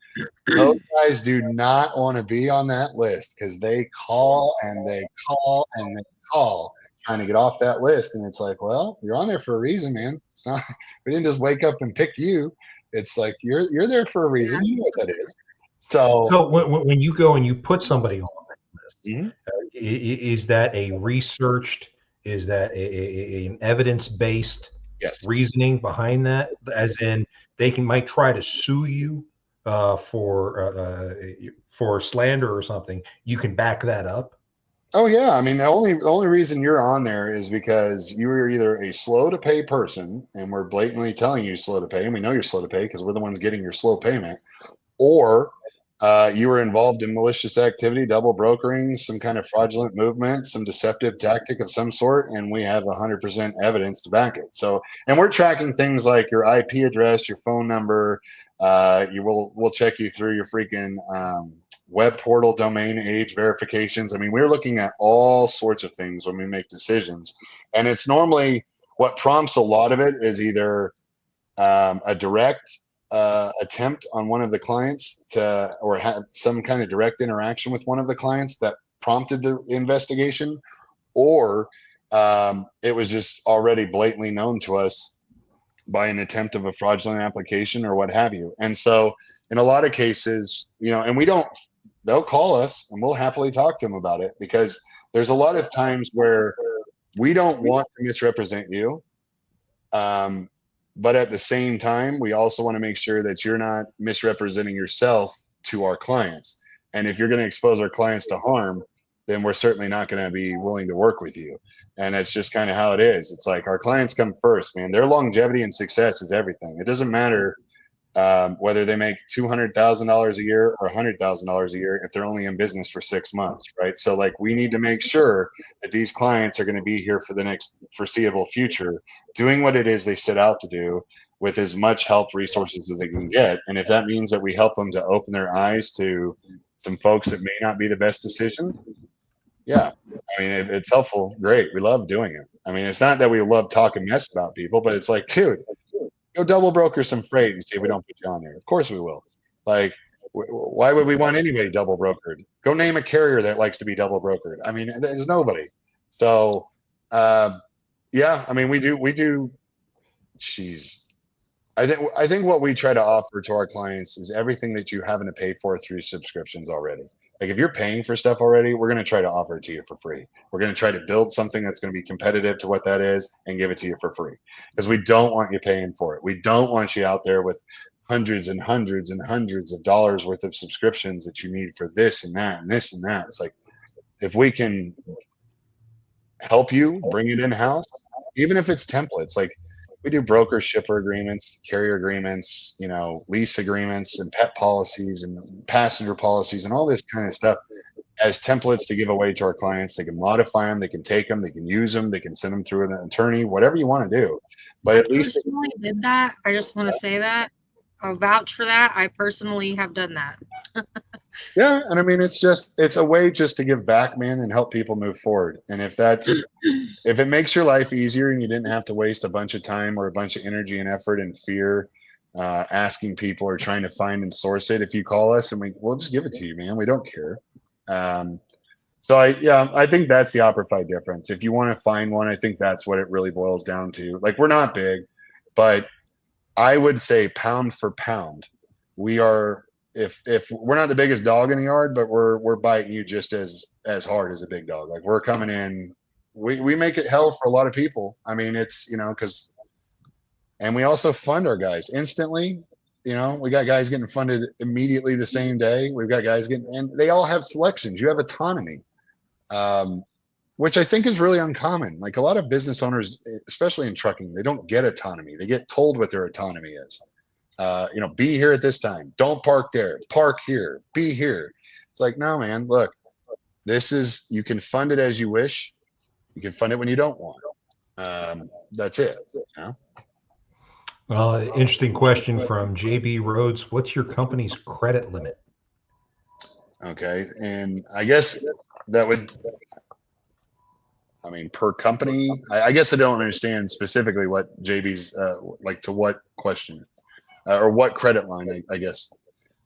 [SPEAKER 6] those guys do not want to be on that list, because they call and they call and they call trying to get off that list. And it's like, well, you're on there for a reason, man. It's not, we didn't just wake up and pick you. It's like, you're there for a reason. You know what that is. So,
[SPEAKER 1] So when you go and you put somebody on that list,
[SPEAKER 6] Mhm.
[SPEAKER 1] is that a researched, is that an evidence-based
[SPEAKER 6] yes.
[SPEAKER 1] reasoning behind that? As in, they might try to sue you for slander or something. You can back that up.
[SPEAKER 6] Oh yeah, I mean the only reason you're on there is because you are either a slow to pay person, and we're blatantly telling you slow to pay, and we know you're slow to pay because we're the ones getting your slow payment, or you were involved in malicious activity, double brokering, some kind of fraudulent movement, some deceptive tactic of some sort, and we have 100% evidence to back it. So, and we're tracking things like your IP address, your phone number. We'll check you through your freaking web portal domain age verifications. I mean, we're looking at all sorts of things when we make decisions, and it's normally what prompts a lot of it is either a direct attempt on one of the clients to, or have some kind of direct interaction with one of the clients that prompted the investigation, or it was just already blatantly known to us by an attempt of a fraudulent application or what have you. And so in a lot of cases, and they'll call us and we'll happily talk to them about it, because there's a lot of times where we don't want to misrepresent you. But at the same time, we also want to make sure that you're not misrepresenting yourself to our clients. And if you're going to expose our clients to harm, then we're certainly not going to be willing to work with you. And that's just kind of how it is. It's like our clients come first, man. Their longevity and success is everything. It doesn't matter whether they make $200,000 a year or $100,000 a year if they're only in business for 6 months, right? So like we need to make sure that these clients are going to be here for the next foreseeable future, doing what it is they set out to do with as much help resources as they can get. And if that means that we help them to open their eyes to some folks that may not be the best decision, yeah, I mean, it's helpful. Great. We love doing it. I mean, it's not that we love talking mess about people, but it's like, dude, go double broker some freight and see if we don't put you on there. Of course we will. Like, why would we want anybody double brokered? Go name a carrier that likes to be double brokered. I mean, there's nobody. So, yeah, I mean, we do. Jeez, I think what we try to offer to our clients is everything that you haven't to pay for through subscriptions already. Like if you're paying for stuff already, we're going to try to offer it to you for free. We're going to try to build something that's going to be competitive to what that is and give it to you for free, because we don't want you paying for it. We don't want you out there with hundreds and hundreds and hundreds of dollars worth of subscriptions that you need for this and that and this and that. It's like, if we can help you bring it in house, even if it's templates, like we do broker shipper agreements, carrier agreements, lease agreements and pet policies and passenger policies and all this kind of stuff as templates to give away to our clients. They can modify them, they can take them, they can use them, they can send them through an attorney, whatever you want to do. But at least
[SPEAKER 2] personally did that. I just want to say that I'll vouch for that. I personally have done that.
[SPEAKER 6] Yeah, and I mean it's a way just to give back, man, and help people move forward. And if it makes your life easier and you didn't have to waste a bunch of time or a bunch of energy and effort and fear asking people or trying to find and source it, if you call us and we'll just give it to you, man. We don't care. Um, so I think that's the Operify difference. If you want to find one, I think that's what it really boils down to. Like, we're not big, but I would say pound for pound, we are. If we're not the biggest dog in the yard, but we're biting you just as hard as a big dog. Like, we're coming in. We make it hell for a lot of people. I mean, it's because, and we also fund our guys instantly. We got guys getting funded immediately the same day. We've got guys getting, and they all have selections. You have autonomy, which I think is really uncommon. Like, a lot of business owners, especially in trucking, they don't get autonomy. They get told what their autonomy is. Be here at this time. Don't park there. Park here. Be here. It's like, no, man, look, you can fund it as you wish. You can fund it when you don't want. That's it.
[SPEAKER 1] Well, interesting question from JB Rhodes. What's your company's credit limit?
[SPEAKER 6] Okay. And I guess that would, I mean, per company, I guess I don't understand specifically what JB's, like, to what question or what credit line, I guess.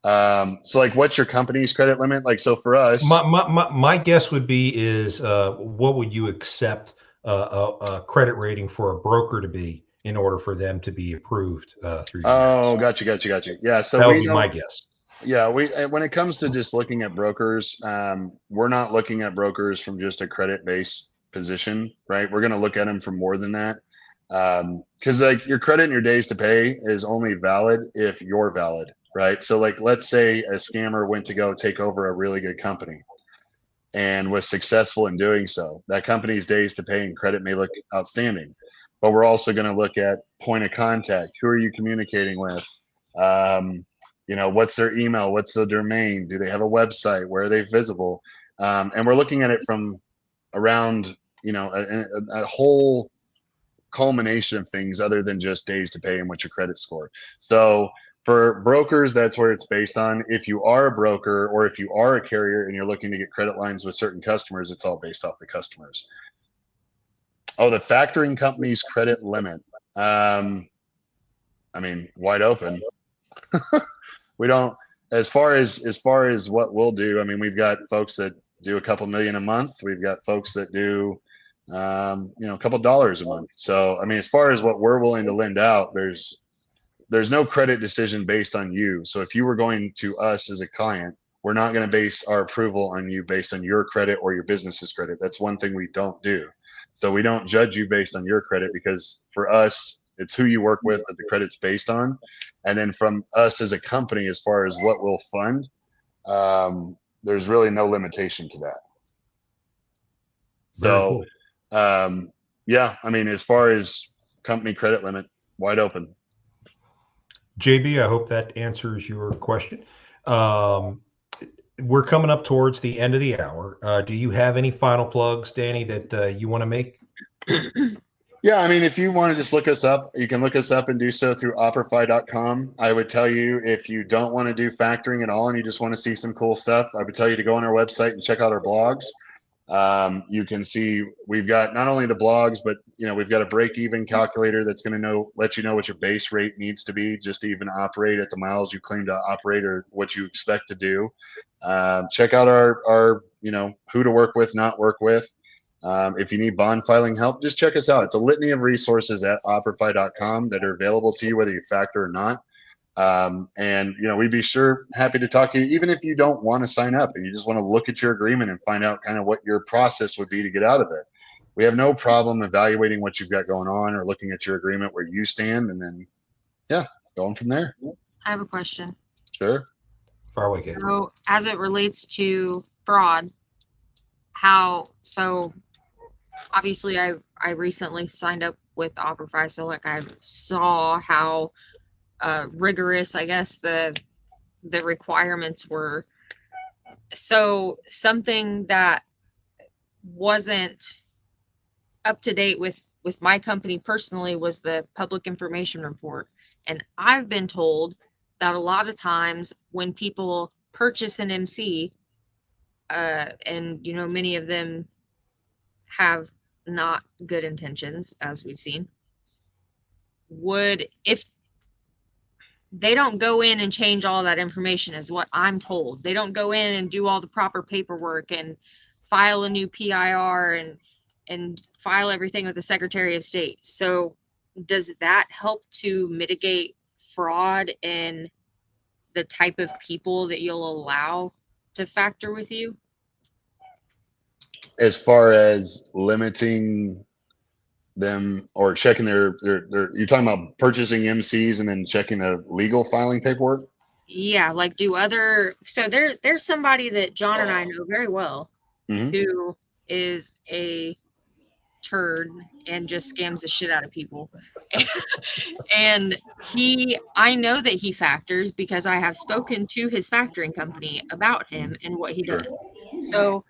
[SPEAKER 6] So, like, what's your company's credit limit? Like, so for us,
[SPEAKER 1] My guess would be is what would you accept a credit rating for a broker to be in order for them to be approved through you guys?
[SPEAKER 6] gotcha. Yeah. So
[SPEAKER 1] That would
[SPEAKER 6] we
[SPEAKER 1] be
[SPEAKER 6] don't,
[SPEAKER 1] my guess.
[SPEAKER 6] yeah, when it comes to just looking at brokers, we're not looking at brokers from just a credit based position, right? We're going to look at them for more than that. Because, like, your credit and your days to pay is only valid if you're valid, right? So, like, let's say a scammer went to go take over a really good company and was successful in doing so. That company's days to pay and credit may look outstanding, but we're also going to look at point of contact. Who are you communicating with? What's their email? What's the domain? Do they have a website? Where are they visible? And we're looking at it from around, a whole culmination of things other than just days to pay and what's your credit score. So for brokers, that's where it's based on. If you are a broker or if you are a carrier and you're looking to get credit lines with certain customers, it's all based off the customers. Oh, the factoring company's credit limit. I mean, wide open. We don't, as far as what we'll do. I mean, we've got folks that do a couple million a month. We've got folks that do a couple dollars a month. So, I mean, as far as what we're willing to lend out, there's no credit decision based on you. So if you were going to us as a client, we're not going to base our approval on you based on your credit or your business's credit. That's one thing we don't do. So we don't judge you based on your credit, because for us, it's who you work with that the credit's based on. And then from us as a company, as far as what we'll fund, there's really no limitation to that.
[SPEAKER 1] Very
[SPEAKER 6] So,
[SPEAKER 1] cool.
[SPEAKER 6] yeah, I mean, as far as company credit limit, wide open.
[SPEAKER 1] JB, I hope that answers your question. We're coming up towards the end of the hour. Do you have any final plugs, Danny, that you want to make?
[SPEAKER 6] Yeah, I mean, if you want to just look us up, you can look us up and do so through operify.com. I would tell you, if you don't want to do factoring at all and you just want to see some cool stuff, I would tell you to go on our website and check out our blogs. You can see we've got not only the blogs, but we've got a break-even calculator that's going to let you know what your base rate needs to be just to even operate at the miles you claim to operate or what you expect to do. Check out our who to work with, not work with. If you need bond filing help, just check us out. It's a litany of resources at operify.com that are available to you whether you factor or not. And we'd be happy to talk to you, even if you don't want to sign up and you just want to look at your agreement and find out kind of what your process would be to get out of it. We have no problem evaluating what you've got going on or looking at your agreement where you stand, and then going from there.
[SPEAKER 2] I have a question.
[SPEAKER 6] Sure.
[SPEAKER 1] Far away, Kate.
[SPEAKER 2] So as it relates to fraud, obviously I recently signed up with Operify, so like I saw how rigorous, I guess, the requirements were. So something that wasn't up to date with my company personally was the public information report. And I've been told that a lot of times when people purchase an MC, and you know, many of them have not good intentions, as we've seen, would, if they don't go in and change all that information, is what I'm told. They don't go in and do all the proper paperwork and file a new PIR and file everything with the Secretary of State. So does that help to mitigate fraud in the type of people that you'll allow to factor with you?
[SPEAKER 6] As far as limiting them or checking their you're talking about purchasing MCs and then checking the legal filing paperwork?
[SPEAKER 2] Yeah, like do other, so there's somebody that John and I know very well
[SPEAKER 6] Mhm.
[SPEAKER 2] who is a turd and just scams the shit out of people. And I know that he factors because I have spoken to his factoring company about him and what he
[SPEAKER 6] Sure.
[SPEAKER 2] does. So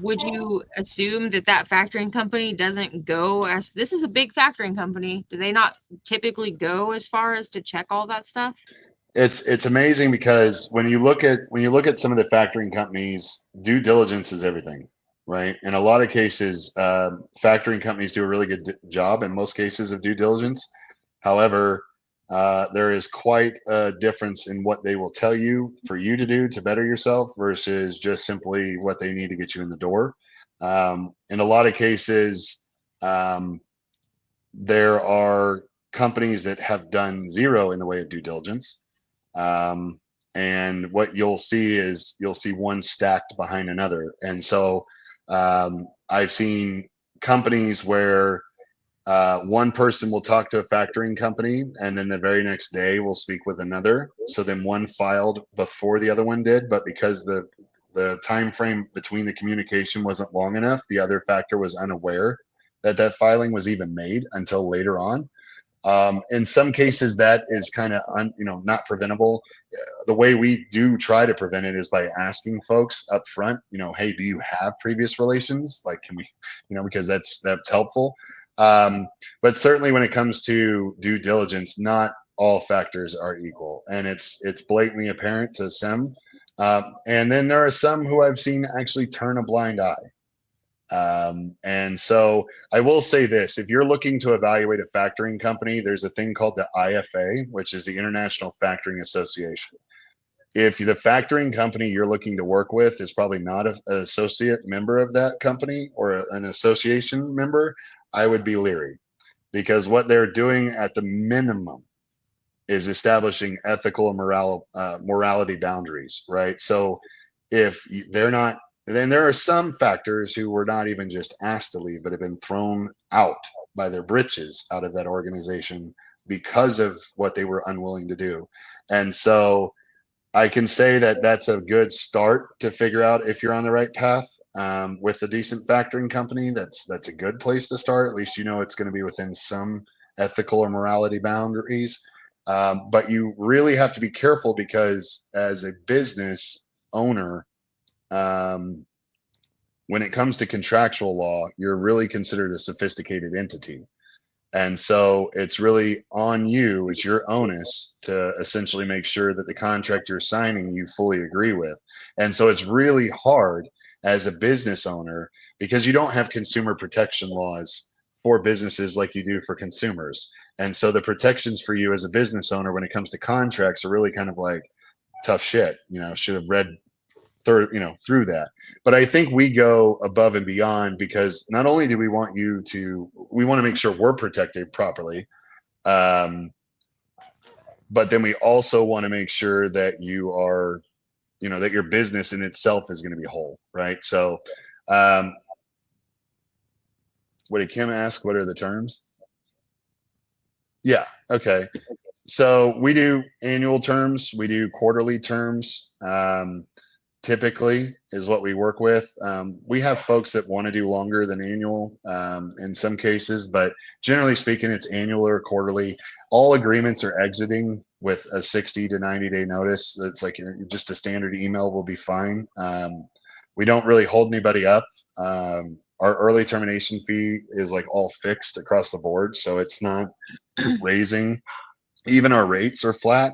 [SPEAKER 2] would you assume that that factoring company doesn't go as, this is a big factoring company, do they not typically go as far as to check all that stuff?
[SPEAKER 6] It's amazing because when you look at some of the factoring companies, due diligence is everything, right? In a lot of cases, factoring companies do a really good job in most cases of due diligence. However, there is quite a difference in what they will tell you for you to do to better yourself versus just simply what they need to get you in the door. In a lot of cases, there are companies that have done zero in the way of due diligence. And what you'll see is you'll see one stacked behind another. And so I've seen companies where one person will talk to a factoring company and then the very next day will speak with another. So then one filed before the other one did, but because the time frame between the communication wasn't long enough, the other factor was unaware that that filing was even made until later on. In some cases, that is kind of not preventable. The way we do try to prevent it is by asking folks up front, hey, do you have previous relations? Like, can we, because that's helpful. But certainly when it comes to due diligence, not all factors are equal, and it's blatantly apparent to some. And then there are some who I've seen actually turn a blind eye. And so I will say this, if you're looking to evaluate a factoring company, there's a thing called the IFA, which is the International Factoring Association. If the factoring company you're looking to work with is probably not an associate member of that company or an association member, I would be leery, because what they're doing at the minimum is establishing ethical and morality boundaries, right? So if they're not, then there are some factors who were not even just asked to leave, but have been thrown out by their britches out of that organization because of what they were unwilling to do. And so I can say that that's a good start to figure out if you're on the right path. With a decent factoring company, that's a good place to start. At least it's going to be within some ethical or morality boundaries. But you really have to be careful because as a business owner, when it comes to contractual law, you're really considered a sophisticated entity. And so it's really on you, it's your onus to essentially make sure that the contract you're signing you fully agree with. And so it's really hard as a business owner because you don't have consumer protection laws for businesses like you do for consumers. And so the protections for you as a business owner when it comes to contracts are really kind of like tough shit. Should have read through that. But I think we go above and beyond because not only do we want we want to make sure we're protected properly, but then we also want to make sure that you are, that your business in itself is going to be whole, right? So, what did Kim ask? What are the terms? Yeah. Okay. So we do annual terms. We do quarterly terms. Typically is what we work with. We have folks that want to do longer than annual in some cases, but generally speaking, it's annual or quarterly. All agreements are exiting with a 60 to 90-day notice. It's like just a standard email will be fine. We don't really hold anybody up. Our early termination fee is like all fixed across the board, so it's not raising Even our rates are flat.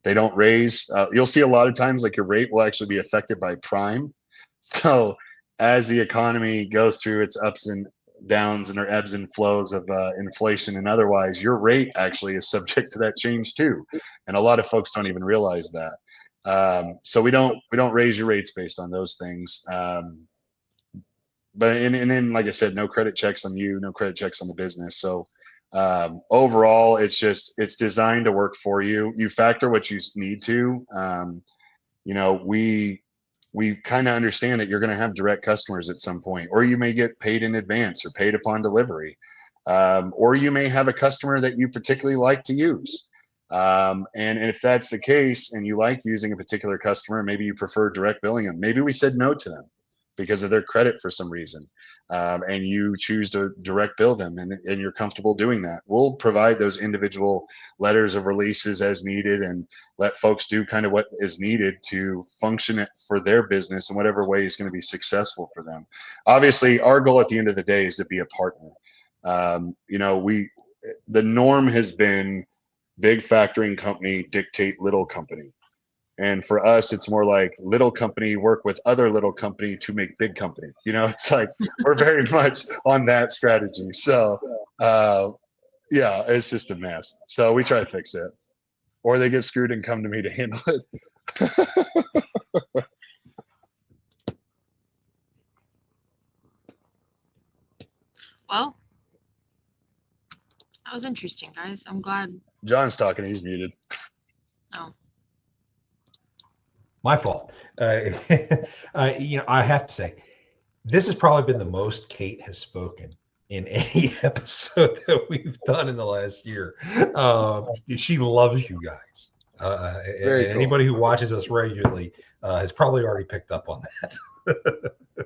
[SPEAKER 6] They don't raise. You'll see a lot of times like your rate will actually be affected by prime. So as the economy goes through its ups and downs and their ebbs and flows of inflation and otherwise, your rate actually is subject to that change too. And a lot of folks don't even realize that. So we don't raise your rates based on those things. But and then like I said, no credit checks on you, no credit checks on the business. So overall, it's designed to work for you. You factor what you need to. You know, we kind of understand that you're going to have direct customers at some point, or you may get paid in advance or paid upon delivery, or you may have a customer that you particularly like to use. And if that's the case and you like using a particular customer, maybe you prefer direct billing them. Maybe we said no to them because of their credit for some reason. And you choose to direct bill them and you're comfortable doing that. We'll provide those individual letters of releases as needed and let folks do kind of what is needed to function for their business in whatever way is going to be successful for them. Obviously, our goal at the end of the day is to be a partner. You know, the norm has been big factoring company dictate little company. And for us, it's more like little company work with other little company to make big company. You know, it's like we're very much on that strategy. So, yeah, it's just a mess. So we try to fix it, or they get screwed and come to me to handle it.
[SPEAKER 2] Well, that was interesting, guys. I'm glad.
[SPEAKER 6] John's talking. He's muted.
[SPEAKER 2] Oh,
[SPEAKER 1] My fault. You know, I have to say, this has probably been the most Kate has spoken in any episode that we've done in the last year. She loves you guys.
[SPEAKER 6] Very
[SPEAKER 1] And
[SPEAKER 6] cool.
[SPEAKER 1] anybody who watches us regularly has probably already picked up on that.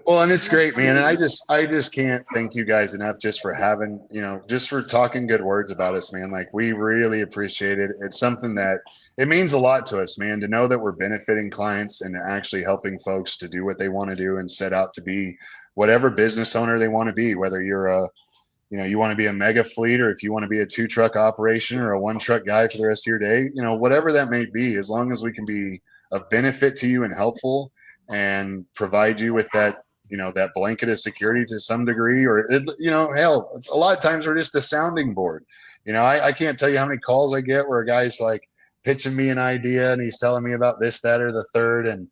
[SPEAKER 6] Well, and it's great, man. And I just can't thank you guys enough just for having, you know, just for talking good words about us, man. Like we really appreciate it. It's something that it means a lot to us, man, to know that we're benefiting clients and actually helping folks to do what they want to do and set out to be whatever business owner they want to be, whether you're you know, you want to be a mega fleet, or if you want to be a 2-truck operation or a 1-truck guy for the rest of your day, you know, whatever that may be, as long as we can be of benefit to you and helpful and provide you with that, you know, that blanket of security to some degree, or, you know, hell, it's a lot of times we're just a sounding board. You know, I can't tell you how many calls I get where a guy's like pitching me an idea and he's telling me about this, that, or the third. And,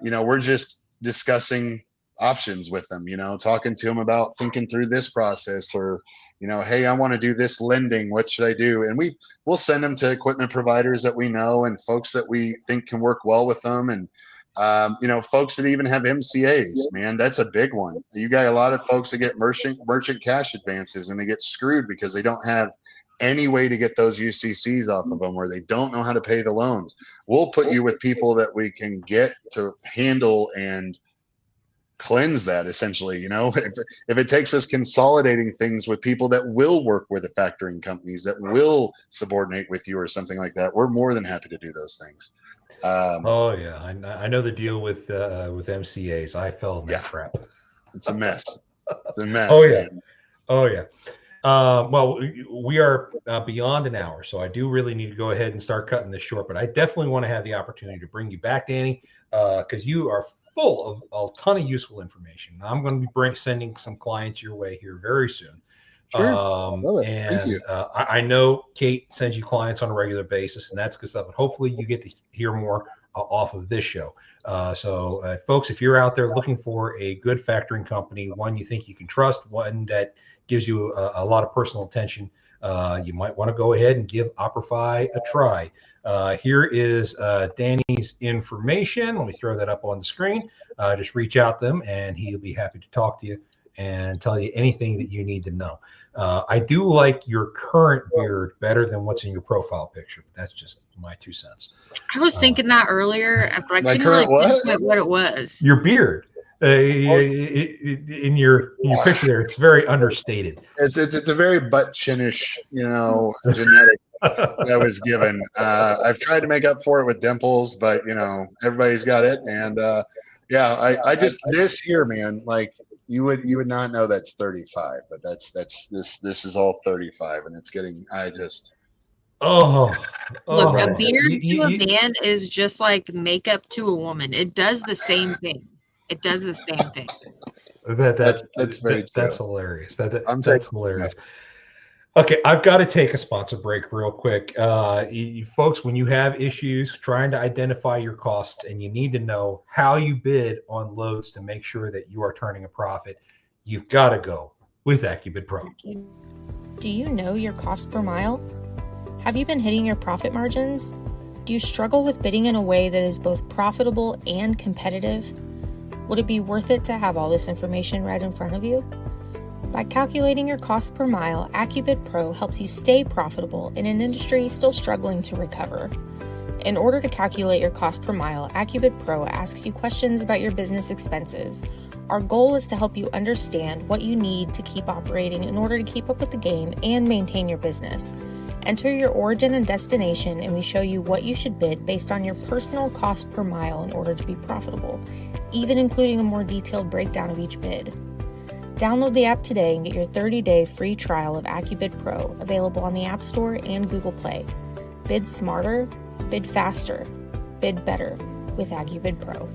[SPEAKER 6] you know, we're just discussing options with them, you know, talking to them about thinking through this process, or, you know, hey, I want to do this lending. What should I do? And we'll send them to equipment providers that we know and folks that we think can work well with them. And, you know, folks that even have MCAs, man, that's a big one. You got a lot of folks that get merchant cash advances and they get screwed because they don't have any way to get those UCCs off of them, or they don't know how to pay the loans. We'll put you with people that we can get to handle and cleanse that, essentially. You know, if it takes us consolidating things with people that will work with the factoring companies that will subordinate with you or something like that, we're more than happy to do those things.
[SPEAKER 1] Oh yeah, I know the deal with MCAs. I fell in that trap.
[SPEAKER 6] It's a mess. It's a mess.
[SPEAKER 1] Oh yeah,
[SPEAKER 6] man.
[SPEAKER 1] oh yeah. Well, we are beyond an hour, so I do really need to go ahead and start cutting this short. But I definitely want to have the opportunity to bring you back, Danny, because you are full of a ton of useful information. I'm going to be sending some clients your way here very soon.
[SPEAKER 6] Sure. Love it. Thank you.
[SPEAKER 1] I know Kate sends you clients on a regular basis, and that's good stuff. And hopefully you get to hear more off of this show. So folks, if you're out there looking for a good factoring company, one you think you can trust, one that gives you a lot of personal attention, you might want to go ahead and give Operify a try. Here is Danny's information. Let me throw that up on the screen. Just reach out to him, and he'll be happy to talk to you and tell you anything that you need to know. I do like your current beard better than what's in your profile picture, but that's just my 2 cents.
[SPEAKER 2] I was thinking that earlier, but I
[SPEAKER 6] My
[SPEAKER 2] couldn't
[SPEAKER 6] current
[SPEAKER 2] really
[SPEAKER 6] what?
[SPEAKER 2] pinpoint what it was.
[SPEAKER 1] Your beard. In your picture there, it's very understated.
[SPEAKER 6] It's a very butt chinish, you know, genetic that was given. I've tried to make up for it with dimples, but you know, everybody's got it. And yeah, I just this here, man, like you would not know that's 35, but that's this is all 35, and it's getting.
[SPEAKER 2] Look, a
[SPEAKER 1] Oh,
[SPEAKER 2] beard to a man is just like makeup to a woman. It does the same thing. It does the same thing.
[SPEAKER 6] That's very
[SPEAKER 1] that's
[SPEAKER 6] true.
[SPEAKER 1] hilarious.
[SPEAKER 6] I'm
[SPEAKER 1] That's
[SPEAKER 6] taking
[SPEAKER 1] hilarious. Okay, I've got to take a sponsor break real quick. You folks, when you have issues trying to identify your costs and you need to know how you bid on loads to make sure that you are turning a profit, you've got to go with AccuBid Pro.
[SPEAKER 5] Do you know your cost per mile? Have you been hitting your profit margins? Do you struggle with bidding in a way that is both profitable and competitive? Would it be worth it to have all this information right in front of you? By calculating your cost per mile, AccuBid Pro helps you stay profitable in an industry still struggling to recover. In order to calculate your cost per mile, AccuBid Pro asks you questions about your business expenses. Our goal is to help you understand what you need to keep operating in order to keep up with the game and maintain your business. Enter your origin and destination, and we show you what you should bid based on your personal cost per mile in order to be profitable, even including a more detailed breakdown of each bid. Download the app today and get your 30-day free trial of AccuBid Pro, available on the App Store and Google Play. Bid smarter, bid faster, bid better with AccuBid Pro.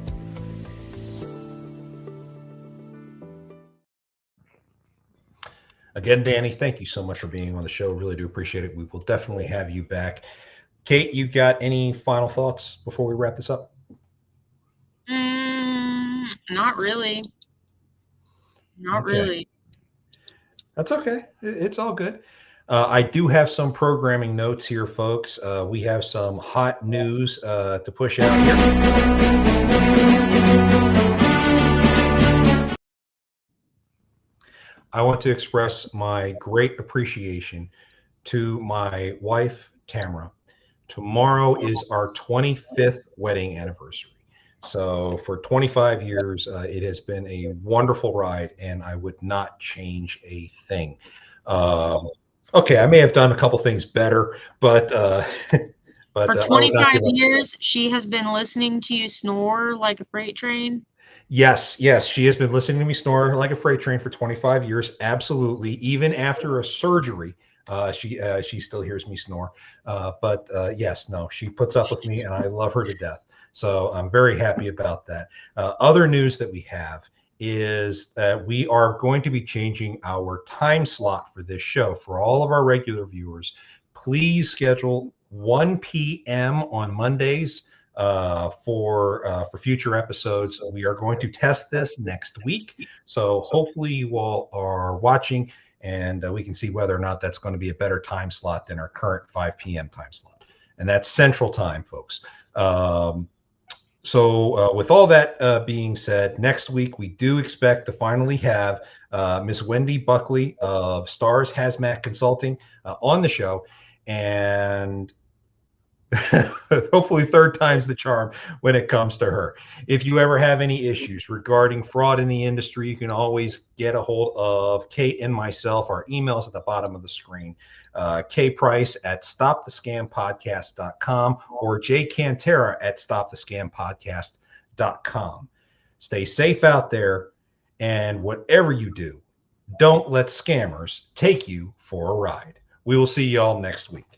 [SPEAKER 1] Again, Danny, thank you so much for being on the show. Really do appreciate it. We will definitely have you back. Kate, you got any final thoughts before we wrap this up?
[SPEAKER 2] Not really. Not
[SPEAKER 1] Okay.
[SPEAKER 2] really.
[SPEAKER 1] That's okay. It's all good. I do have some programming notes here, folks. We have some hot news to push out here. I want to express my great appreciation to my wife, Tamara. Tomorrow is our 25th wedding anniversary. So for 25 years, it has been a wonderful ride, and I would not change a thing. Okay, I may have done a couple things better, but
[SPEAKER 2] For
[SPEAKER 1] I would not
[SPEAKER 2] 25
[SPEAKER 1] give up.
[SPEAKER 2] years, she has been listening to you snore like a freight train.
[SPEAKER 1] Yes, she has been listening to me snore like a freight train for 25 years. Absolutely, even after a surgery, she still hears me snore. But yes, no, she puts up with me, and I love her to death. So I'm very happy about that. Other news that we have is that we are going to be changing our time slot for this show. For all of our regular viewers, please schedule 1 p.m. on Mondays for future episodes. We are going to test this next week. So hopefully you all are watching, and we can see whether or not that's going to be a better time slot than our current 5 p.m. time slot. And that's Central Time, folks. So with all that being said, next week we do expect to finally have Miss Wendy Buckley of Stars Hazmat Consulting on the show, and hopefully third time's the charm when it comes to her. If you ever have any issues regarding fraud in the industry, you can always get a hold of Kate and myself. Our email's at the bottom of the screen. kprice@stopthescampodcast.com or jcantera@stopthescampodcast.com. Stay safe out there, and whatever you do, don't let scammers take you for a ride. We will see y'all next week.